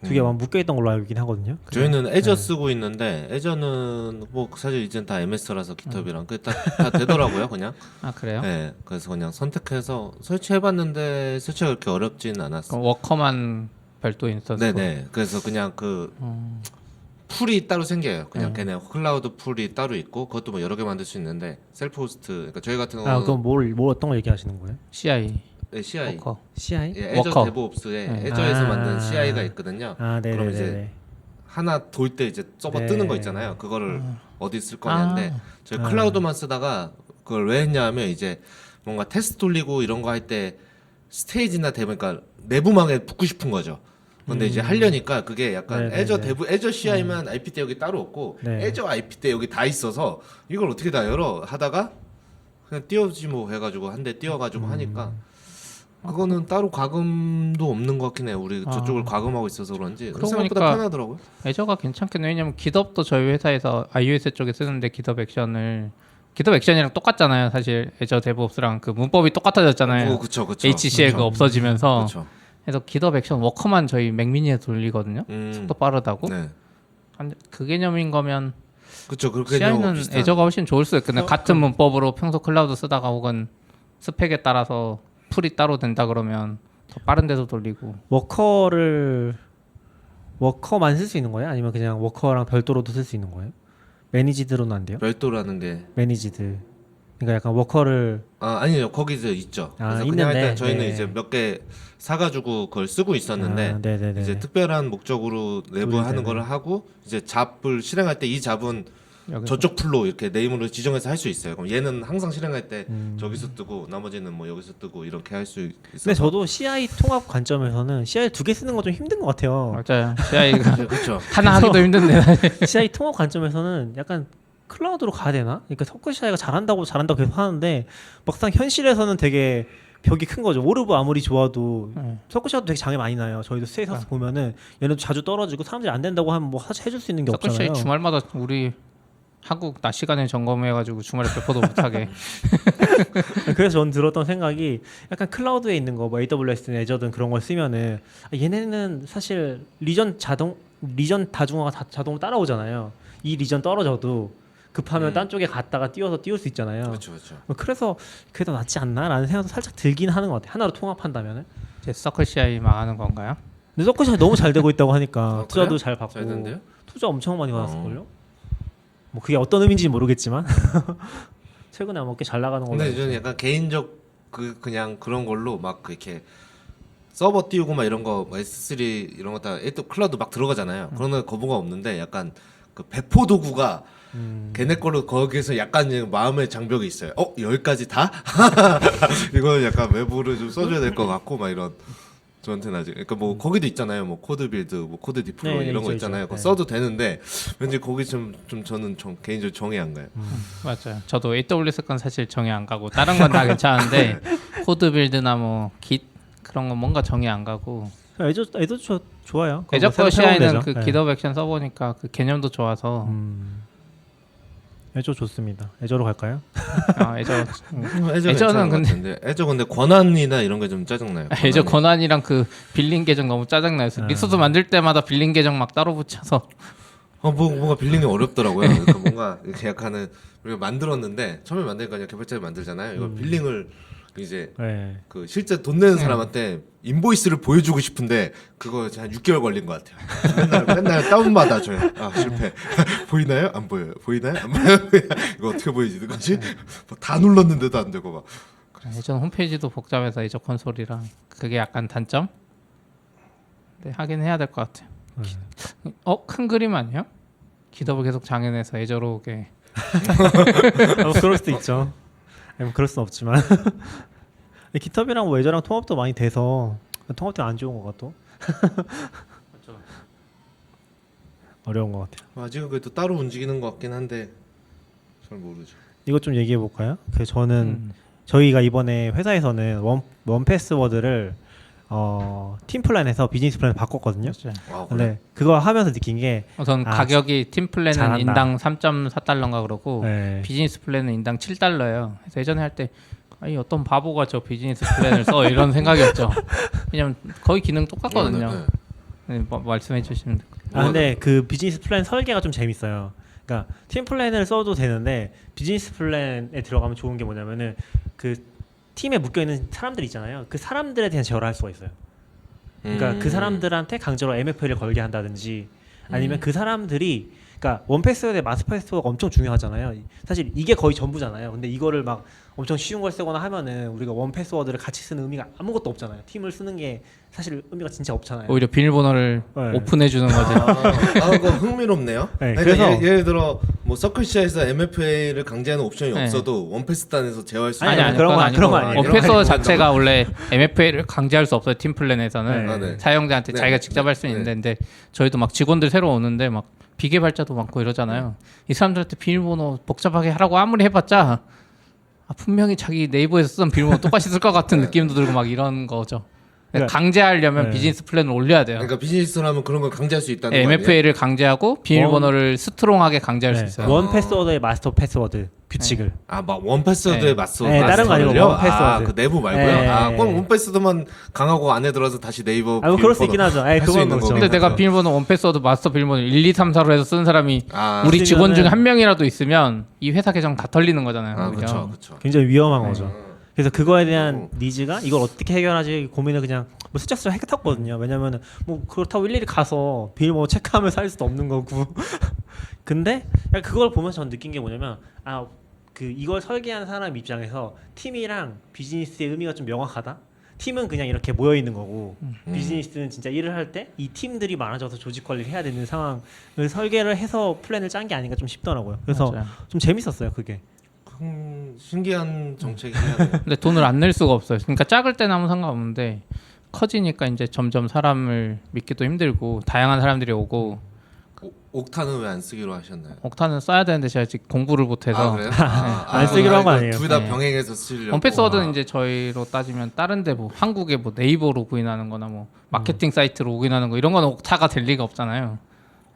두 개가 묶여 있던 걸로 알고 있긴 하거든요. 저희는 애저 쓰고 있는데 애저는 뭐 사실 이젠 다 MS라서 깃허브랑 다 되더라고요, 그냥. 아 그래요? 네, 그래서 그냥 선택해서 설치해봤는데 설치가 그렇게 어렵진 않았어요. 그럼 워커만 별도 인스턴스. 네네. 그래서 그냥 그 풀이 따로 생겨요. 그냥 걔네 클라우드 풀이 따로 있고 그것도 뭐 여러 개 만들 수 있는데 셀프 호스트. 그러니까 저희 같은 경우는 그럼 뭘 어떤 거 얘기하시는 거예요? CI. 네, CI. 워커. CI? 예, 애저 워커. 데브옵스에 애저에서 만든 CI가 있거든요. 그럼 네네네. 이제 하나 돌 때 이제 서버 네. 뜨는 거 있잖아요. 그거를 어디 쓸 거냐인데 저희 클라우드만 쓰다가 그걸 왜 했냐면 이제 뭔가 테스트 돌리고 이런 거 할 때 스테이지나 데브 그러니까 내부망에 붙고 싶은 거죠. 근데 이제 하려니까 그게 약간 네네네. 애저 데브 애저 CI만 IP 대역이 따로 없고 네. 애저 IP 대역이 다 있어서 이걸 어떻게 다 열어 하다가 그냥 띄워지 뭐 해가지고 한 대 띄워가지고 하니까 그거는 따로 과금도 없는 것 같긴 해요. 우리 저쪽을 과금하고 있어서 그런지 그러고 생각보다 보니까 편하더라고요. 애저가 괜찮겠네요. 왜냐면 깃허브도 저희 회사에서 iOS 쪽에 쓰는데 깃허브 액션이랑 똑같잖아요. 사실 애저 데브옵스랑 그 문법이 똑같아졌잖아요. 그쵸. HCL가 없어지면서 그쵸. 그래서 깃허브 액션 워커만 저희 맥미니에 돌리거든요. 속도 빠르다고. 네. 그 개념인 거면 그쵸. 그렇게 CI는 비슷한. 애저가 훨씬 좋을 수 있겠네. 같은 문법으로 평소 클라우드 쓰다가 혹은 스펙에 따라서 풀이 따로 된다 그러면 더 빠른 데서 돌리고. 워커만 쓸 수 있는 거예요? 아니면 그냥 워커랑 별도로도 쓸 수 있는 거예요? 매니지드로는 안 돼요? 별도라는 게 매니지드. 그러니까 약간 워커를 아니요 거기 이제 있죠. 그래서 그냥 있는데, 일단 저희는 네. 이제 몇 개 사가지고 그걸 쓰고 있었는데 네네네. 이제 특별한 목적으로 내부 하는 거를 하고 이제 잡을 실행할 때 이 잡은 여기서. 저쪽 풀로 이렇게 네임으로 지정해서 할 수 있어요. 그럼 얘는 항상 실행할 때 저기서 뜨고 나머지는 뭐 여기서 뜨고 이렇게 할 수 있어서. 근데 저도 CI 통합 관점에서는 CI 두 개 쓰는 거 좀 힘든 것 같아요. 맞아요. CI가 그렇죠. 하나 하기도 힘든데. CI 통합 관점에서는 약간 클라우드로 가야 되나? 그러니까 서클 CI가 잘한다고 계속 하는데 막상 현실에서는 되게 벽이 큰 거죠. 오르브 아무리 좋아도 서클 CI도 되게 장애 많이 나요. 저희도 스테이터스 보면은 얘네도 자주 떨어지고 사람들이 안 된다고 하면 뭐 사실 해줄 수 있는 게 서클 CI 없잖아요. 주말마다 우리 한국 낮 시간에 점검해가지고 주말에 배포도 못하게. 그래서 저는 들었던 생각이 약간 클라우드에 있는 거 뭐 AWS든 애저든 그런 걸 쓰면은 얘네는 사실 리전 다중화가 다 자동으로 따라오잖아요. 이 리전 떨어져도 급하면 딴 쪽에 갔다가 띄울 수 있잖아요. 그렇죠. 그래서 그게 더 낫지 않나라는 생각도 살짝 들긴 하는 것 같아요. 하나로 통합한다면은. 이제 서클 CI 망하는 건가요? 근데 서클이 너무 잘 되고 있다고 하니까 투자도 그래요? 잘 받고 잘 된대요? 투자 엄청 많이 받았을걸요? 뭐 그게 어떤 의미인지 모르겠지만 최근에 아마 꽤 잘 나가는 걸로. 근데 저는 약간 개인적 그냥 그런 걸로 막 이렇게 서버 띄우고 막 이런 거 S3 이런 거 다 또 클라우드 막 들어가잖아요. 그런 거 거부가 없는데 약간 그 배포 도구가 걔네 거로 거기에서 약간 마음의 장벽이 있어요. 여기까지 다? 이거 약간 외부를 좀 써줘야 될 것 같고 막 이런. 저한테는 아직 그러니까 뭐 거기도 있잖아요. 뭐 코드 빌드, 뭐 코드 디플로이 네, 이런 거 있죠, 있잖아요. 있죠. 그거 네. 써도 되는데 왠지 거기 좀 저는 개인적으로 정이 안 가요. 맞아요. 저도 AWS 건 사실 정이 안 가고 다른 건 다 괜찮은데 코드 빌드나 뭐 깃 그런 건 뭔가 정이 안 가고. 애저 좋아요. 애저 그거 거 새로 CI는 되죠. 그 네. 깃허브 액션 써보니까 그 개념도 좋아서. 애저 좋습니다. 애저로 갈까요? 애저 애저는 근데 애저 근데 권한이나 이런 게 좀 짜증나요. 애저 권한이랑 그 빌링 계정 너무 짜증나요. 리소스 만들 때마다 빌링 계정 막 따로 붙여서. 뭔가 빌링이 어렵더라고요. 그러니까 뭔가 이렇게 약간은 우리가 만들었는데 처음에 만드니까 그냥 개발자를 만들잖아요. 이거 빌링을 이제 네. 그 실제 돈 내는 사람한테 인보이스를 보여주고 싶은데 그거 한 6개월 걸린 것 같아요. 맨날 다운받아 줘요. 실패. 보이나요? 안 보여요. 보이나요? 안 보여요. 이거 어떻게 보여지는 거지? 다 눌렀는데도 안 되고 막. 애저 홈페이지도 복잡해서 애저 콘솔이랑 그게 약간 단점? 네, 하긴 해야 될 것 같아요. 큰 그림 아니에요? 깃허브 계속 장애내서 애저로 오게. 그럴 수도 있죠. 아니, 뭐 그럴 순 없지만 깃허브랑 뭐 애저랑 통합도 많이 돼서 통합도 안 좋은 것 같고 어려운 것 같아요. 아직은 그래도 따로 움직이는 것 같긴 한데 잘 모르죠. 이것 좀 얘기해 볼까요? 저는 저희가 이번에 회사에서는 원 패스워드를 팀 플랜에서 비즈니스 플랜을 바꿨거든요. 아, 그래? 근데 그거 하면서 느낀 게 우선 가격이 팀 플랜은 잘한다. 인당 3.4달러인가 그러고 네. 비즈니스 플랜은 인당 7달러예요. 그래서 예전에 할 때 아니 어떤 바보가 저 비즈니스 플랜을 써 이런 생각이었죠. 왜냐면 거의 기능 똑같거든요. 네, 말씀해 주시면 돼요. 근데 그 비즈니스 플랜 설계가 좀 재밌어요. 그러니까 팀 플랜을 써도 되는데 비즈니스 플랜에 들어가면 좋은 게 뭐냐면은 그 팀에 묶여 있는 사람들 있잖아요. 그 사람들에 대한 제어를 할 수가 있어요. 그러니까 그 사람들한테 강제로 MFA를 걸게 한다든지 아니면 그 사람들이 그러니까 원패스워드, 마스패스워드가 엄청 중요하잖아요. 사실 이게 거의 전부잖아요. 근데 이거를 막 엄청 쉬운 걸 쓰거나 하면은 우리가 원패스워드를 같이 쓰는 의미가 아무것도 없잖아요. 팀을 쓰는 게 사실 의미가 진짜 없잖아요. 오히려 비밀번호를 네. 오픈해 주는 거지. 그거 흥미롭네요. 네, 그러니까 그래서- 예를 들어 뭐 서클시아에서 MFA를 강제하는 옵션이 네. 없어도 원패스단에서 제어할 수 아니, 있는 아니, 그런 거 아니고 그런 거 아니에요. 원패스워드 그런 거 자체가 원래 MFA를 강제할 수 없어요. 팀 플랜에서는 네. 아, 네. 사용자한테 네. 자기가 직접 할 수 네. 있는데 근데 저희도 막 직원들 새로 오는데 막 비개발자도 많고 이러잖아요. 이 사람들한테 비밀번호 복잡하게 하라고 아무리 해봤자 분명히 자기 네이버에서 쓰던 비밀번호 똑같이 쓸 것 같은 느낌도 들고 막 이런 거죠. 그러니까- 강제하려면 네. 비즈니스 플랜을 올려야 돼요. 그러니까 비즈니스라면 그런 걸 강제할 수 있다는 거 아니에요? MFA를 강제하고 비밀번호를 스트롱하게 강제할 수 있어요. 원 패스워드의 마스터 패스워드 규칙을. 막 원패스워드에 네. 맞서 네, 다른 거 아니고 원패스워드. 그 내부 말고요. 네. 그럼 원패스워드만 강하고 안에 들어서 다시 네이버 뭐 그럴 수 있긴 하죠. 할 수 그건 있는 그렇죠. 근데 거긴 내가 하죠. 비밀번호 원패스워드 마스터 비밀번호 1, 2, 3, 4로 해서 쓰는 사람이 우리 직원 중에 한 명이라도 있으면 이 회사 계정 다 털리는 거잖아요. 그렇죠, 그렇죠. 굉장히 위험한 네. 거죠. 그래서 그거에 대한 니즈가 이걸 어떻게 해결하지 고민을 그냥 뭐 슬쩍슬쩍 했었거든요. 왜냐면은 뭐 그렇다고 일일이 가서 비밀번호 체크하면서 할 수도 없는 거고. 근데 그걸 보면서 전 느낀 게 뭐냐면 그 이걸 설계한 사람 입장에서 팀이랑 비즈니스의 의미가 좀 명확하다. 팀은 그냥 이렇게 모여 있는 거고 비즈니스는 진짜 일을 할 때 이 팀들이 많아져서 조직 관리를 해야 되는 상황을 설계를 해서 플랜을 짠 게 아닌가 좀 싶더라고요. 그래서 맞아요. 좀 재밌었어요 그게. 신기한 정책이긴 하네요. 근데 돈을 안 낼 수가 없어요. 그러니까 작을 때는 아무 상관없는데 커지니까 이제 점점 사람을 믿기도 힘들고 다양한 사람들이 오고 옥타는 왜 안 쓰기로 하셨나요? 옥타는 써야 되는데 제가 아직 공부를 못해서 그래요? 안 쓰기로 한거 아니에요? 둘 다 네. 병행해서 쓰려고. 원패스워드는 이제 저희로 따지면 다른데 뭐 한국에 뭐 네이버 로그인하는,거나 뭐 마케팅 사이트 로그인하는 거 이런 거는 옥타가 될 리가 없잖아요.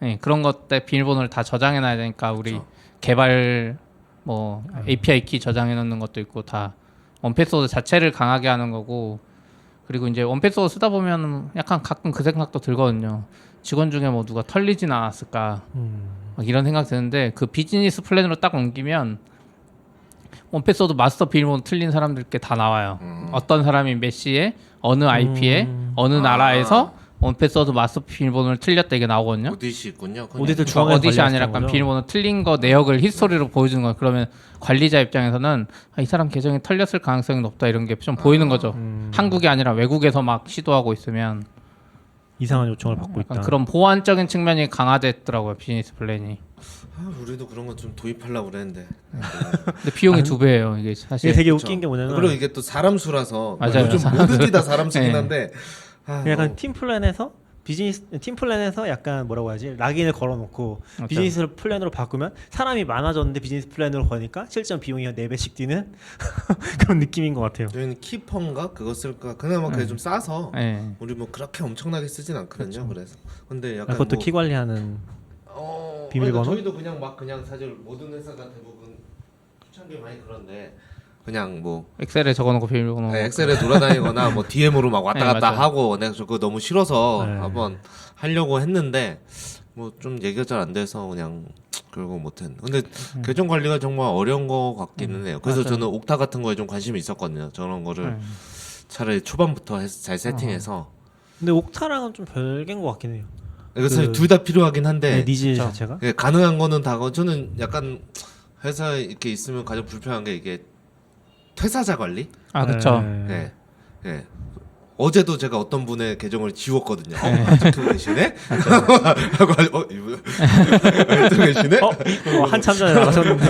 네, 그런 것 때 비밀번호를 다 저장해놔야 되니까 우리 그렇죠. 개발 뭐 API 키 저장해놓는 것도 있고 다 원패스워드 자체를 강하게 하는 거고 그리고 이제 원패스워드 쓰다 보면 약간 가끔 그 생각도 들거든요. 직원 중에 뭐 누가 털리진 않았을까 막 이런 생각 드는데 그 비즈니스 플랜으로 딱 옮기면 원패스워드 마스터 비밀번호 틀린 사람들께 다 나와요. 어떤 사람이 몇 시에 어느 IP에 어느 나라에서 원패스워드 마스터 비밀번호를 틀렸다 이게 나오거든요. 오디시 있군요. 그냥. 오디들 그러니까 중앙에 어디시 아니라 걸려있던 약간 거죠? 비밀번호 틀린 거 내역을 히스토리로 보여주는 거예요. 그러면 관리자 입장에서는 이 사람 계정이 털렸을 가능성이 높다 이런 게 좀 보이는 거죠. 한국이 아니라 외국에서 막 시도하고 있으면 이상한 요청을 받고 약간 있다. 그런 보안적인 측면이 강화됐더라고요. 비즈니스 플랜이. 우리도 그런 거 좀 도입하려고 그랬는데. 근데 비용이 2배예요. 이게 사실. 이게 되게 그렇죠. 웃긴 게 뭐냐면 그리고 이게 또 사람 수라서 맞아요. 요즘 모든 게 다 사람 수긴 네. 한데 약간 너무- 팀 플랜에서 팀 플랜에서 약간 뭐라고 하지 락인을 걸어놓고 맞죠. 비즈니스 플랜으로 바꾸면 사람이 많아졌는데 비즈니스 플랜으로 거니까 실전 비용이 4배씩 뛰는 그런 느낌인 것 같아요. 저희는 키퍼인가 그거 쓸까 그나마 그게 좀 싸서 네. 우리 뭐 그렇게 엄청나게 쓰진 않거든요. 그래서 근데 약간 그것도 뭐, 키 관리하는 비밀번호? 그러니까 저희도 그냥 막 그냥 사실 모든 회사가 대부분 초창기 많이 그런데 그냥 뭐 엑셀에 적어놓고 비밀번호. 엑셀에 돌아다니거나 뭐 DM으로 막 왔다 네, 갔다 맞아요. 하고 내가 그거 너무 싫어서 네. 한번 하려고 했는데 뭐 좀 얘기가 잘 안 돼서 그냥 결국 못했네. 근데 계정 관리가 정말 어려운 거 같기는 해요. 그래서 맞아요. 저는 옥타 같은 거에 좀 관심이 있었거든요. 저런 거를 네. 차라리 초반부터 잘 세팅해서 근데 옥타랑은 좀 별개인 것 같긴 해요. 이거 사실 그- 둘 다 필요하긴 한데 네, 니즈 그쵸. 자체가 예, 가능한 거는 다 저는 약간 회사에 이렇게 있으면 가장 불편한 게 이게 퇴사자 관리? 아 그렇죠. 네. 예. 예. 어제도 제가 어떤 분의 계정을 지웠거든요. 네. 아직도 계시네? 하고 이분 아직도 계시네? 한참 전에 나가셨는데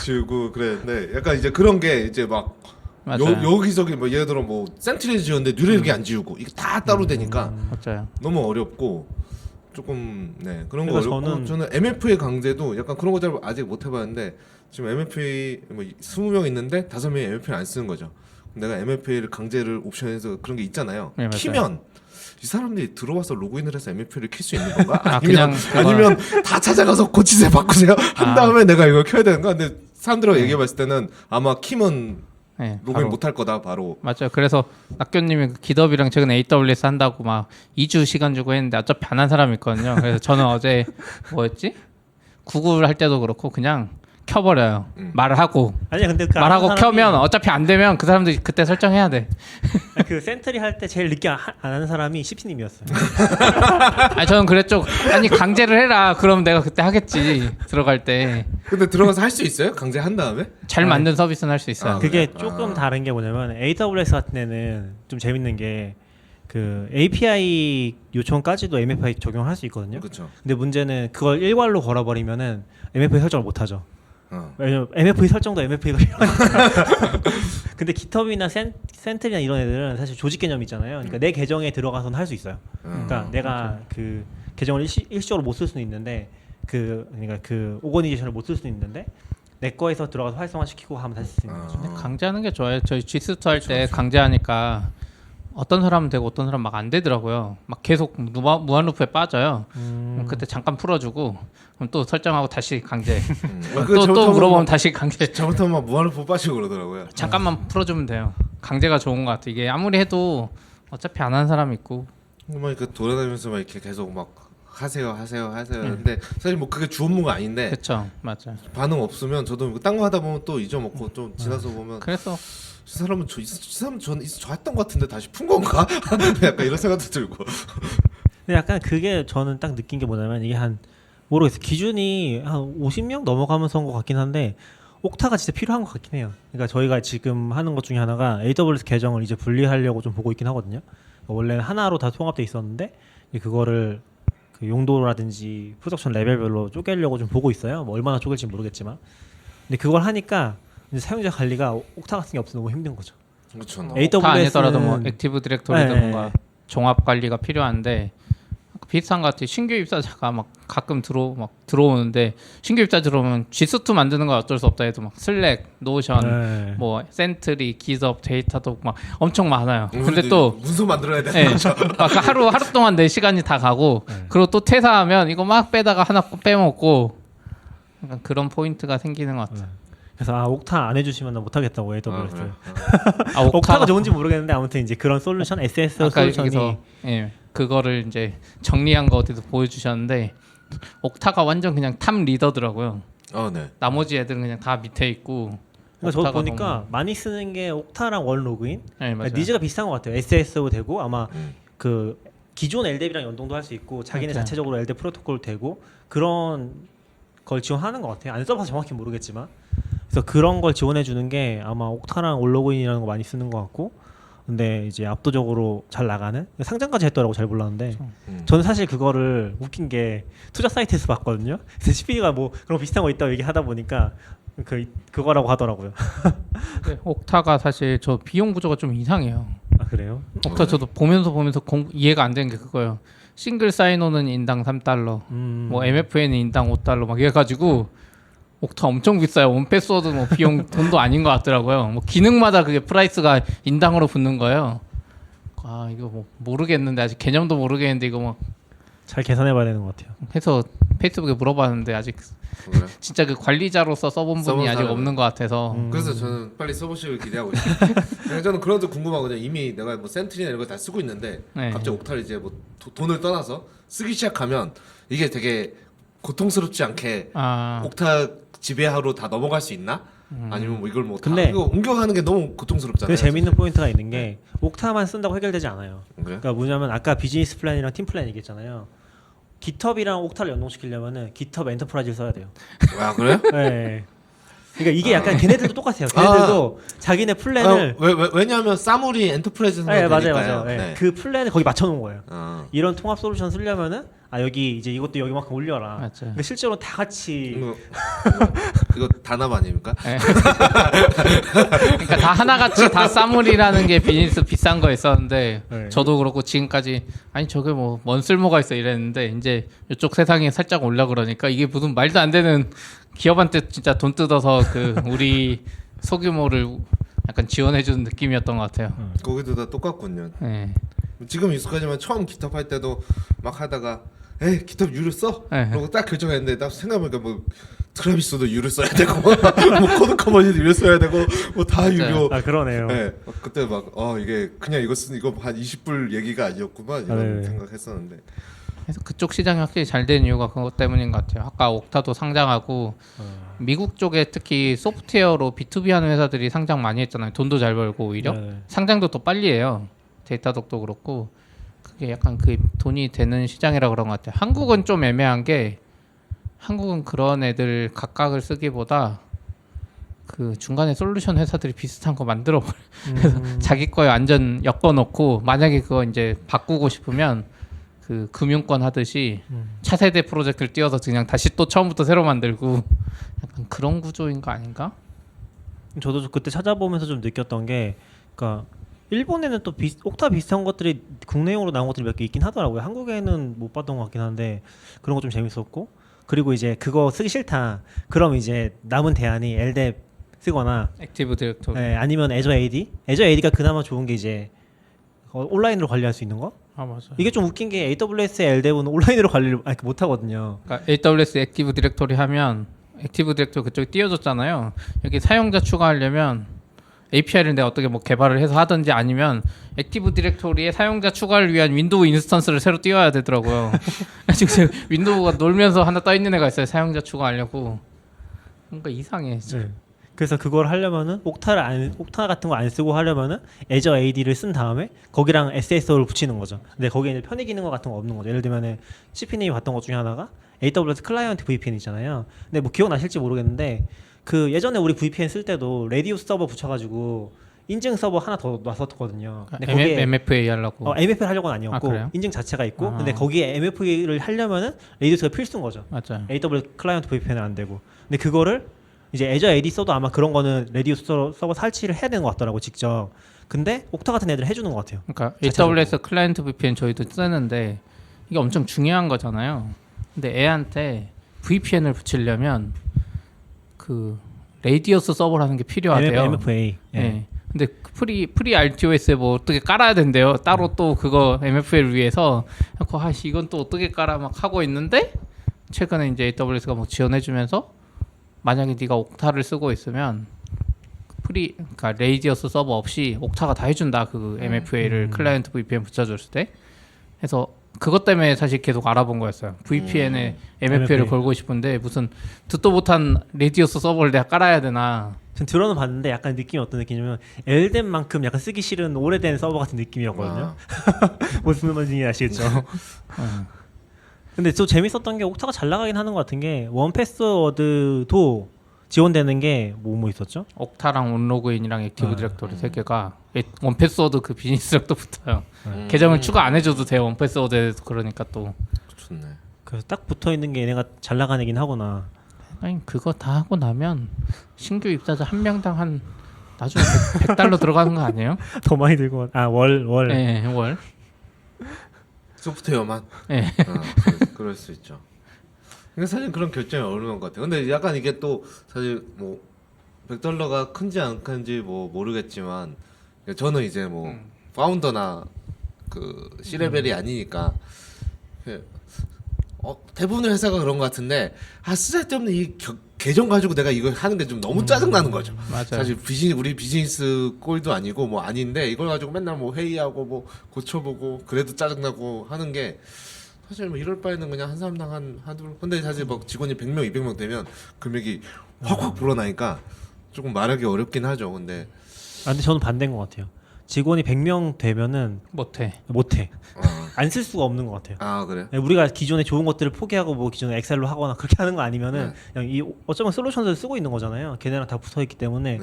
지우고 그랬는데 약간 이제 그런 게 이제 막 맞아요. 여기저기 뭐 예를 들어 뭐 센트리 지웠는데 뉴레릭이 안 지우고 이게 다 따로 되니까 맞아요. 너무 어렵고 조금 네 그런 거 그러니까 어렵고 저는 MFA 강제도 약간 그런 거 잘 아직 못 해봤는데 지금 MFA 뭐 20명 있는데 5명이 MFA 안 쓰는 거죠. 내가 MFA를 강제를 옵션에서 그런 게 있잖아요. 네, 맞아요. 키면 이 사람들이 들어와서 로그인을 해서 MFA를 킬 수 있는 건가? 아, 아니면 다 찾아가서 고치세요, 바꾸세요 한 다음에 내가 이걸 켜야 되는가? 근데 사람들하고 네. 얘기해봤을 때는 아마 키면 네, 로그인 바로. 못할 거다 바로. 맞아요. 그래서 낙교님이 기덥이랑 최근 AWS 한다고 막 2주 시간 주고 했는데 어차피 안 한 사람이 있거든요. 그래서 저는 어제 뭐였지? 구글 할 때도 그렇고 그냥 켜버려요. 말을 하고 아니야 근데 그 말하고 아는 사람이- 켜면 어차피 안 되면 그 사람들이 그때 설정해야 돼. 그 센트리 할 때 제일 늦게 안 하는 사람이 CP님이었어요. 아니 저는 그랬죠. 아니 강제를 해라. 그럼 내가 그때 하겠지. 들어갈 때 잘 근데 들어가서 할 수 있어요? 강제 한 다음에? 만든 서비스는 할 수 있어요. 아, 그게 그래? 조금 다른 게 뭐냐면 AWS 같은 데는 좀 재밌는 게 그 API 요청까지도 MFA 적용할 수 있거든요. 그렇죠. 근데 문제는 그걸 일괄로 걸어버리면은 MFA 설정을 못 하죠. 어. 왜냐면 MFA 설정도 MFA가 필요하니까. 근데 GitHub이나 센트리나 이런 애들은 사실 조직 개념이 있잖아요. 그러니까 내 계정에 들어가서는 할 수 있어요. 그러니까 내가 그 계정을 일시적으로 못 쓸 수는 있는데 그러니까 그 오거니제이션을 못 쓸 수는 있는데 내 거에서 들어가서 활성화시키고 하면 다시 쓸 수 있는 거죠. 근데 강제하는 게 좋아요. 저희 G스트 할 때 강제하니까 어떤 사람은 되고 어떤 사람은 막 안 되더라고요. 막 계속 무한 루프에 빠져요. 그럼 그때 잠깐 풀어주고 그럼 또 설정하고 다시 강제. 또 물어보면 다시 강제. 잘못하면 막 무한루프 빠지고 그러더라고요. 잠깐만 풀어주면 돼요. 강제가 좋은 것 같아. 이게 아무리 해도 어차피 안 하는 사람 있고. 막 이렇게 돌아다니면서 막 이렇게 계속 막 하세요. 근데 사실 뭐 그게 주 업무가 아닌데 그렇죠, 맞아요. 반응 없으면 저도 딴 거 하다 보면 또 잊어먹고 좀 지나서 보면 그래서 이 사람은 저 했던 것 같은데 다시 푼 건가? 약간 이런 생각도 들고. 근데 약간 그게 저는 딱 느낀 게 뭐냐면 이게 한 모르겠어요. 기준이 한 50명 넘어가면서 한 것 같긴 한데 옥타가 진짜 필요한 것 같긴 해요. 그러니까 저희가 지금 하는 것 중에 하나가 AWS 계정을 이제 분리하려고 좀 보고 있긴 하거든요. 원래는 하나로 다 통합돼 있었는데 그거를 그 용도라든지 프로덕션 레벨별로 쪼개려고 좀 보고 있어요. 뭐 얼마나 쪼갤지 모르겠지만. 근데 그걸 하니까 이제 사용자 관리가 옥타 같은 게 없어서 너무 힘든 거죠. 그렇죠. AWS 다 아니더라도 뭐 액티브 디렉토리든 네. 뭔가 종합 관리가 필요한데 비슷한 것 같아요. 신규 입사자가 막 가끔 들어오는데 신규 입사 들어오면 G수트 만드는 건 어쩔 수 없다 해도 막 슬랙, 노션, 네. 뭐 센트리, 기섭, 데이터도 막 엄청 많아요. 근데 또 문서 만들어야 돼. 예, 막 하루 동안 내 시간이 다 가고 그리고 또 퇴사하면 이거 막 빼다가 하나 빼먹고 약간 그런 포인트가 생기는 것 같아요. 그래서 옥타 안 해주시면 나 못하겠다고 AWS. 그래. 아, 옥타가 좋은지 모르겠는데 아무튼 이제 그런 솔루션 SS 아까 솔루션이 여기서 예, 그거를 이제 정리한 거 어디서 보여주셨는데 옥타가 완전 그냥 탑 리더더라고요. 네. 나머지 애들은 그냥 다 밑에 있고. 그러니까 저 옥타가 보니까 너무- 많이 쓰는 게 옥타랑 원 로그인. 네, 맞아요. 니즈가 비슷한 것 같아요. SS도 되고 아마 그 기존 LDAP랑 연동도 할 수 있고 자기네 맞아요. 자체적으로 LDAP 프로토콜 되고 그런 걸 지원하는 것 같아요. 안 써봐서 정확히 모르겠지만 그래서 그런 걸 지원해 주는 게 아마 옥타랑 올로그인이라는 거 많이 쓰는 것 같고 근데 이제 압도적으로 잘 나가는 상장까지 했더라고 잘 몰랐는데 저는 사실 그거를 웃긴 게 투자 사이트에서 봤거든요. 그래서 CP가 뭐 그런 거 비슷한 거 있다고 얘기하다 보니까 그거라고 하더라고요. 네, 옥타가 사실 저 비용 구조가 좀 이상해요. 아 그래요? 옥타 저도 보면서 이해가 안 되는 게 그거예요. 싱글 사인온은 인당 $3, 뭐 MFN은 인당 $5 막 이래가지고 옥타 엄청 비싸요. 원패스워드 뭐 비용 돈도 아닌 것 같더라고요. 뭐 기능마다 그게 프라이스가 인당으로 붙는 거예요. 아 이거 뭐 모르겠는데 아직 개념도 모르겠는데 이거 막 잘 계산해봐야 되는 것 같아요. 해서 페이스북에 물어봤는데 아직 그래? 진짜 그 관리자로서 써본 분이 아직 사람은. 없는 것 같아서 그래서 저는 빨리 써보시길 기대하고 있어요. 그냥 저는 그런 것도 궁금하거든요. 이미 내가 뭐 센트리나 이런 거 다 쓰고 있는데 네. 갑자기 옥타를 이제 뭐 돈을 떠나서 쓰기 시작하면 이게 되게 고통스럽지 않게 아 옥타 지배하로 다 넘어갈 수 있나? 아니면 뭐 이걸 뭐 다 근데 이거 옮겨가는 게 너무 고통스럽잖아요. 되게 재밌는 포인트가 있는 게 옥타만 쓴다고 해결되지 않아요. 그래요? 그러니까 뭐냐면 아까 비즈니스 플랜이랑 팀 플랜 얘기했잖아요. GitHub이랑 옥타를 연동시키려면은 GitHub 엔터프라이즈를 써야 돼요. 아 그래요? 네. 그러니까 이게 약간 걔네들도 똑같아요. 걔네들도 자기네 플랜을 왜냐하면 사무리 엔터프라이즈에서 네, 되니까요. 맞아요. 네. 그 플랜을 거기 맞춰놓은 거예요. 이런 통합 솔루션 쓰려면은 여기 이제 이것도 여기만큼 올려라. 맞아요. 근데 실제로 다 같이 이거 단합 아닙니까? 그러니까 다 하나같이 다 사물이라는 게 비즈니스 비싼 거 있었는데 네. 저도 그렇고 지금까지 아니 저게 뭐 뭔 쓸모가 있어 이랬는데 이제 이쪽 세상에 살짝 올라 그러니까 이게 무슨 말도 안 되는 기업한테 진짜 돈 뜯어서 그 우리 소규모를 약간 지원해주는 느낌이었던 것 같아요. 거기도 다 똑같군요. 네. 지금 익숙하지만 처음 기탑 할 때도 막 하다가 에이 기탑 유를 써? 네. 그러고 딱 결정했는데 나 생각해보니까 뭐 트라비스도 유를 써야 되고 뭐 코드 커머니도 유를 써야 되고 뭐 다 유료. 아 그러네요. 네, 그때 막 이게 그냥 이거 한 20불 얘기가 아니었구만 이런 네. 생각했었는데. 그래서 그쪽 시장이 확실히 잘 된 이유가 그것 때문인 것 같아요. 아까 옥타도 상장하고 미국 쪽에 특히 소프트웨어로 B2B 하는 회사들이 상장 많이 했잖아요. 돈도 잘 벌고 오히려 네. 상장도 더 빨리 해요. 데이터독도 그렇고 그게 약간 그 돈이 되는 시장이라 그런 것 같아요. 한국은 좀 애매한 게 한국은 그런 애들 각각을 쓰기보다 그 중간에 솔루션 회사들이 비슷한 거 만들어 그래서 자기 거에 완전 엮어놓고 만약에 그거 이제 바꾸고 싶으면 그 금융권 하듯이 차세대 프로젝트를 띄워서 그냥 다시 또 처음부터 새로 만들고 약간 그런 구조인 거 아닌가? 저도 그때 찾아보면서 좀 느꼈던 게, 그러니까 일본에는 또 옥타 비슷한 것들이 국내용으로 나온 것들이 몇 개 있긴 하더라고요. 한국에는 못 봤던 것 같긴 한데 그런 거 좀 재밌었고, 그리고 이제 그거 쓰기 싫다. 그럼 이제 남은 대안이 LDAP 쓰거나, 액티브 디렉토리. 네, 아니면 Azure AD. Azure AD가 그나마 좋은 게 이제 온라인으로 관리할 수 있는 거. 아 맞아. 이게 좀 웃긴 게 AWS의 LDAP은 온라인으로 관리를 못 하거든요. 그러니까 AWS 액티브 디렉토리 하면 액티브 디렉토리 그쪽에 띄워줬잖아요. 여기 사용자 추가하려면 API를 내가 어떻게 뭐 개발을 해서 하든지 아니면 액티브 디렉토리에 사용자 추가를 위한 윈도우 인스턴스를 새로 띄워야 되더라고요. 지금 윈도우가 놀면서 하나 떠 있는 애가 있어요. 사용자 추가하려고. 뭔가 이상해. 네. 그래서 그걸 하려면은 옥타 같은 거 안 쓰고 하려면은 Azure AD를 쓴 다음에 거기랑 SSO를 붙이는 거죠. 근데 거기에 이제 편의 기능 같은 거 없는 거죠. 예를 들면은 CP님이 봤던 것 중에 하나가 AWS 클라이언트 VPN 있잖아요. 근데 뭐 기억나실지 모르겠는데 그 예전에 우리 VPN 쓸 때도 레디우스 서버 붙여가지고 인증 서버 하나 더 놨었거든요. 근데 거기에 MFA 하려고. MFA를 하려고는 아니었고 그래요? 인증 자체가 있고, 아. 근데 거기에 MFA를 하려면은 레디우스가 필수인 거죠. 맞아요. AWS 클라이언트 VPN은 안 되고. 근데 그거를 이제 Azure AD 써도 아마 그런 거는 레디우스 서버 설치를 해야 되는 것 같더라고 직접. 근데 옥타 같은 애들 해주는 것 같아요. 그러니까 자체적으로. AWS 클라이언트 VPN 저희도 쓰는데 이게 엄청 중요한 거잖아요. 근데 애한테 VPN을 붙이려면 그 레디어스 서버라는 게 필요하대요. MFA. 예. 네. 근데 프리 RTOS에 뭐 어떻게 깔아야 된대요. 따로 또 그거 MFA를 위해서. 이건 또 어떻게 깔아 막 하고 있는데 최근에 이제 AWS가 뭐 지원해주면서 만약에 네가 옥타를 쓰고 있으면 그러니까 레디어스 서버 없이 옥타가 다 해준다. 그 MFA를 클라이언트 VPN 붙여줬을 때. 해서 그것 때문에 사실 계속 알아본 거였어요. VPN에 MFA를 걸고 싶은데 무슨 듣도 못한 레디어스 서버를 내가 깔아야 되나. 전 들어는 봤는데 약간 느낌이 어떤 느낌이냐면 LDAP만큼 약간 쓰기 싫은 오래된 서버 같은 느낌이었거든요. 무슨 말인지 아시겠죠? 근데 또 재밌었던 게 옥타가 잘 나가긴 하는 것 같은 게 원패스워드도 지원되는 게 뭐 있었죠? 옥타랑 온로그인이랑 액티브 디렉토리 세 개가 원패스워드 그 비즈니스력도 붙어요. 계정을 추가 안 해줘도 돼요. 원패스워드에서. 그러니까 또 좋네. 그래서 딱 붙어 있는 게 얘네가 잘 나가는 애긴 하구나. 아니 그거 다 하고 나면 신규 입사자 한 명당 한 나중에 100달러 들어가는 거 아니에요? 더 많이 들고 월. 네, 월. 소프트웨어만. 네. 그럴 수 있죠. 근데 사실 그런 결정이 어려운 것 같아요. 근데 약간 이게 또 사실 뭐 $100가 큰지 안 큰지 뭐 모르겠지만 저는 이제 뭐 파운더나 그 C레벨이 아니니까 대부분의 회사가 그런 것 같은데 쓸데없는 이 계정 가지고 내가 이걸 하는 게 좀 너무 짜증 나는 거죠. 맞아요. 사실 우리 비즈니스 꼴도 아니고 뭐 아닌데 이걸 가지고 맨날 뭐 회의하고 뭐 고쳐보고 그래도 짜증 나고 하는 게 사실 뭐 이럴 바에는 그냥 한 사람당 한두. 근데 사실 막 직원이 100명, 200명 되면 금액이 확확 불어나니까 조금 말하기 어렵긴 하죠. 근데 근데 저는 반대인 것 같아요. 직원이 100명 되면은 못해. 안 쓸 수가 없는 것 같아요. 아 그래? 우리가 기존에 좋은 것들을 포기하고 뭐 기존에 엑셀로 하거나 그렇게 하는 거 아니면은 그냥 이 어쩌면 솔루션을 쓰고 있는 거잖아요. 걔네랑 다 붙어 있기 때문에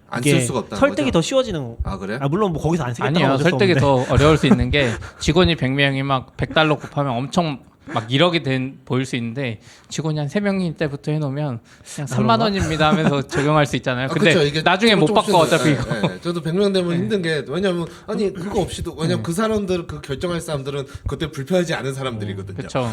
안 이게 쓸 수가 없다는 설득이 거죠? 더 쉬워지는. 아 그래? 물론 뭐 거기서 안 쓰겠다고 아니요. 어쩔 수 설득이 없는데. 더 어려울 수 있는 게 직원이 100명이 막 $100 곱하면 엄청 막 1억이 보일 수 있는데 직원이 한 3명일 때부터 해놓으면 그냥 3만 원입니다 하면서 적용할 수 있잖아요. 근데 그쵸, 이게 나중에 못 바꿔 어차피 이거. 저도 100명 되면 힘든 게 왜냐면 아니 그거 없이도 왜냐면 그 사람들 그 결정할 사람들은 그때 불편하지 않은 사람들이거든요. 그렇죠.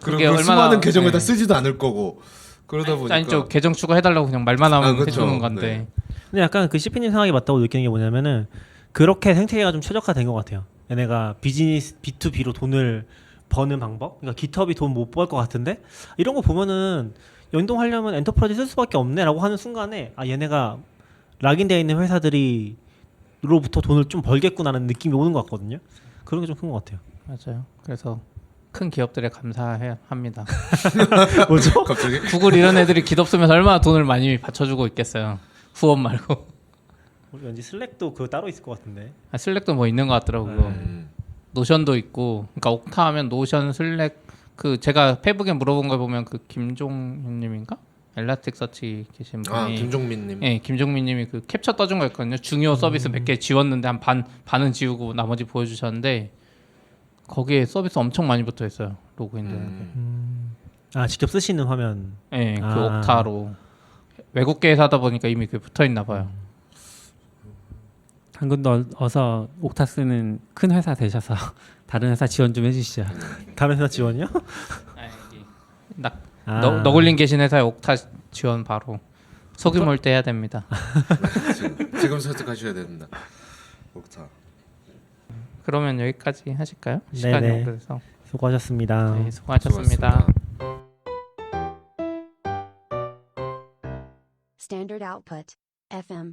그리고 수많은 계정을 다 쓰지도 않을 거고 그러다 보니까 아니 저 계정 추가해달라고 그냥 말만 하면 그쵸. 해주는 건데. 근데 약간 그 CP님 생각이 맞다고 느끼는 게 뭐냐면은 그렇게 생태계가 좀 최적화된 것 같아요. 얘네가 비즈니스 B2B로 돈을 버는 방법. 그러니까 깃허브이 돈 못 벌 것 같은데 이런 거 보면은 연동하려면 엔터프라이즈 쓸 수밖에 없네라고 하는 순간에 아 얘네가 락인되어 있는 회사들이 로부터 돈을 좀 벌겠구나라는 느낌이 오는 것 같거든요. 그런 게 좀 큰 것 같아요. 맞아요. 그래서 큰 기업들에 감사해야 합니다. 뭐죠? 갑자기 구글 이런 애들이 깃없으면서 얼마나 돈을 많이 받쳐주고 있겠어요. 후원 말고. 우리 왠지 슬랙도 그거 따로 있을 것 같은데. 아, 슬랙도 뭐 있는 것 같더라고요. 노션도 있고. 그러니까 옥타 하면 노션, 슬랙. 그 제가 페북에 물어본 걸 보면 그 김종현님인가? 엘라스틱서치 계신 분이. 아 김종민님. 네, 김종민님이 그 캡처 떠준 거 있거든요. 중요 서비스 몇 개 지웠는데 한 반은 지우고 나머지 보여주셨는데 거기에 서비스 엄청 많이 붙어 있어요. 로그인되는 게. 아 직접 쓰시는 화면. 네, 그 아. 옥타로 외국계 회사다 보니까 이미 그게 붙어 있나 봐요. 한군도 어서 옥타 쓰는 큰 회사 되셔서 다른 회사 지원 좀 해주시죠. 다른 회사 지원이요? 너굴린 계신 회사에 옥타 지원 바로 소규모일 때 해야 됩니다. 지금 선택하셔야 됩니다. 옥타. 그러면 여기까지 하실까요? 시간이 네네. 오래돼서. 수고하셨습니다. 네, 수고하셨습니다. Standard output. FM.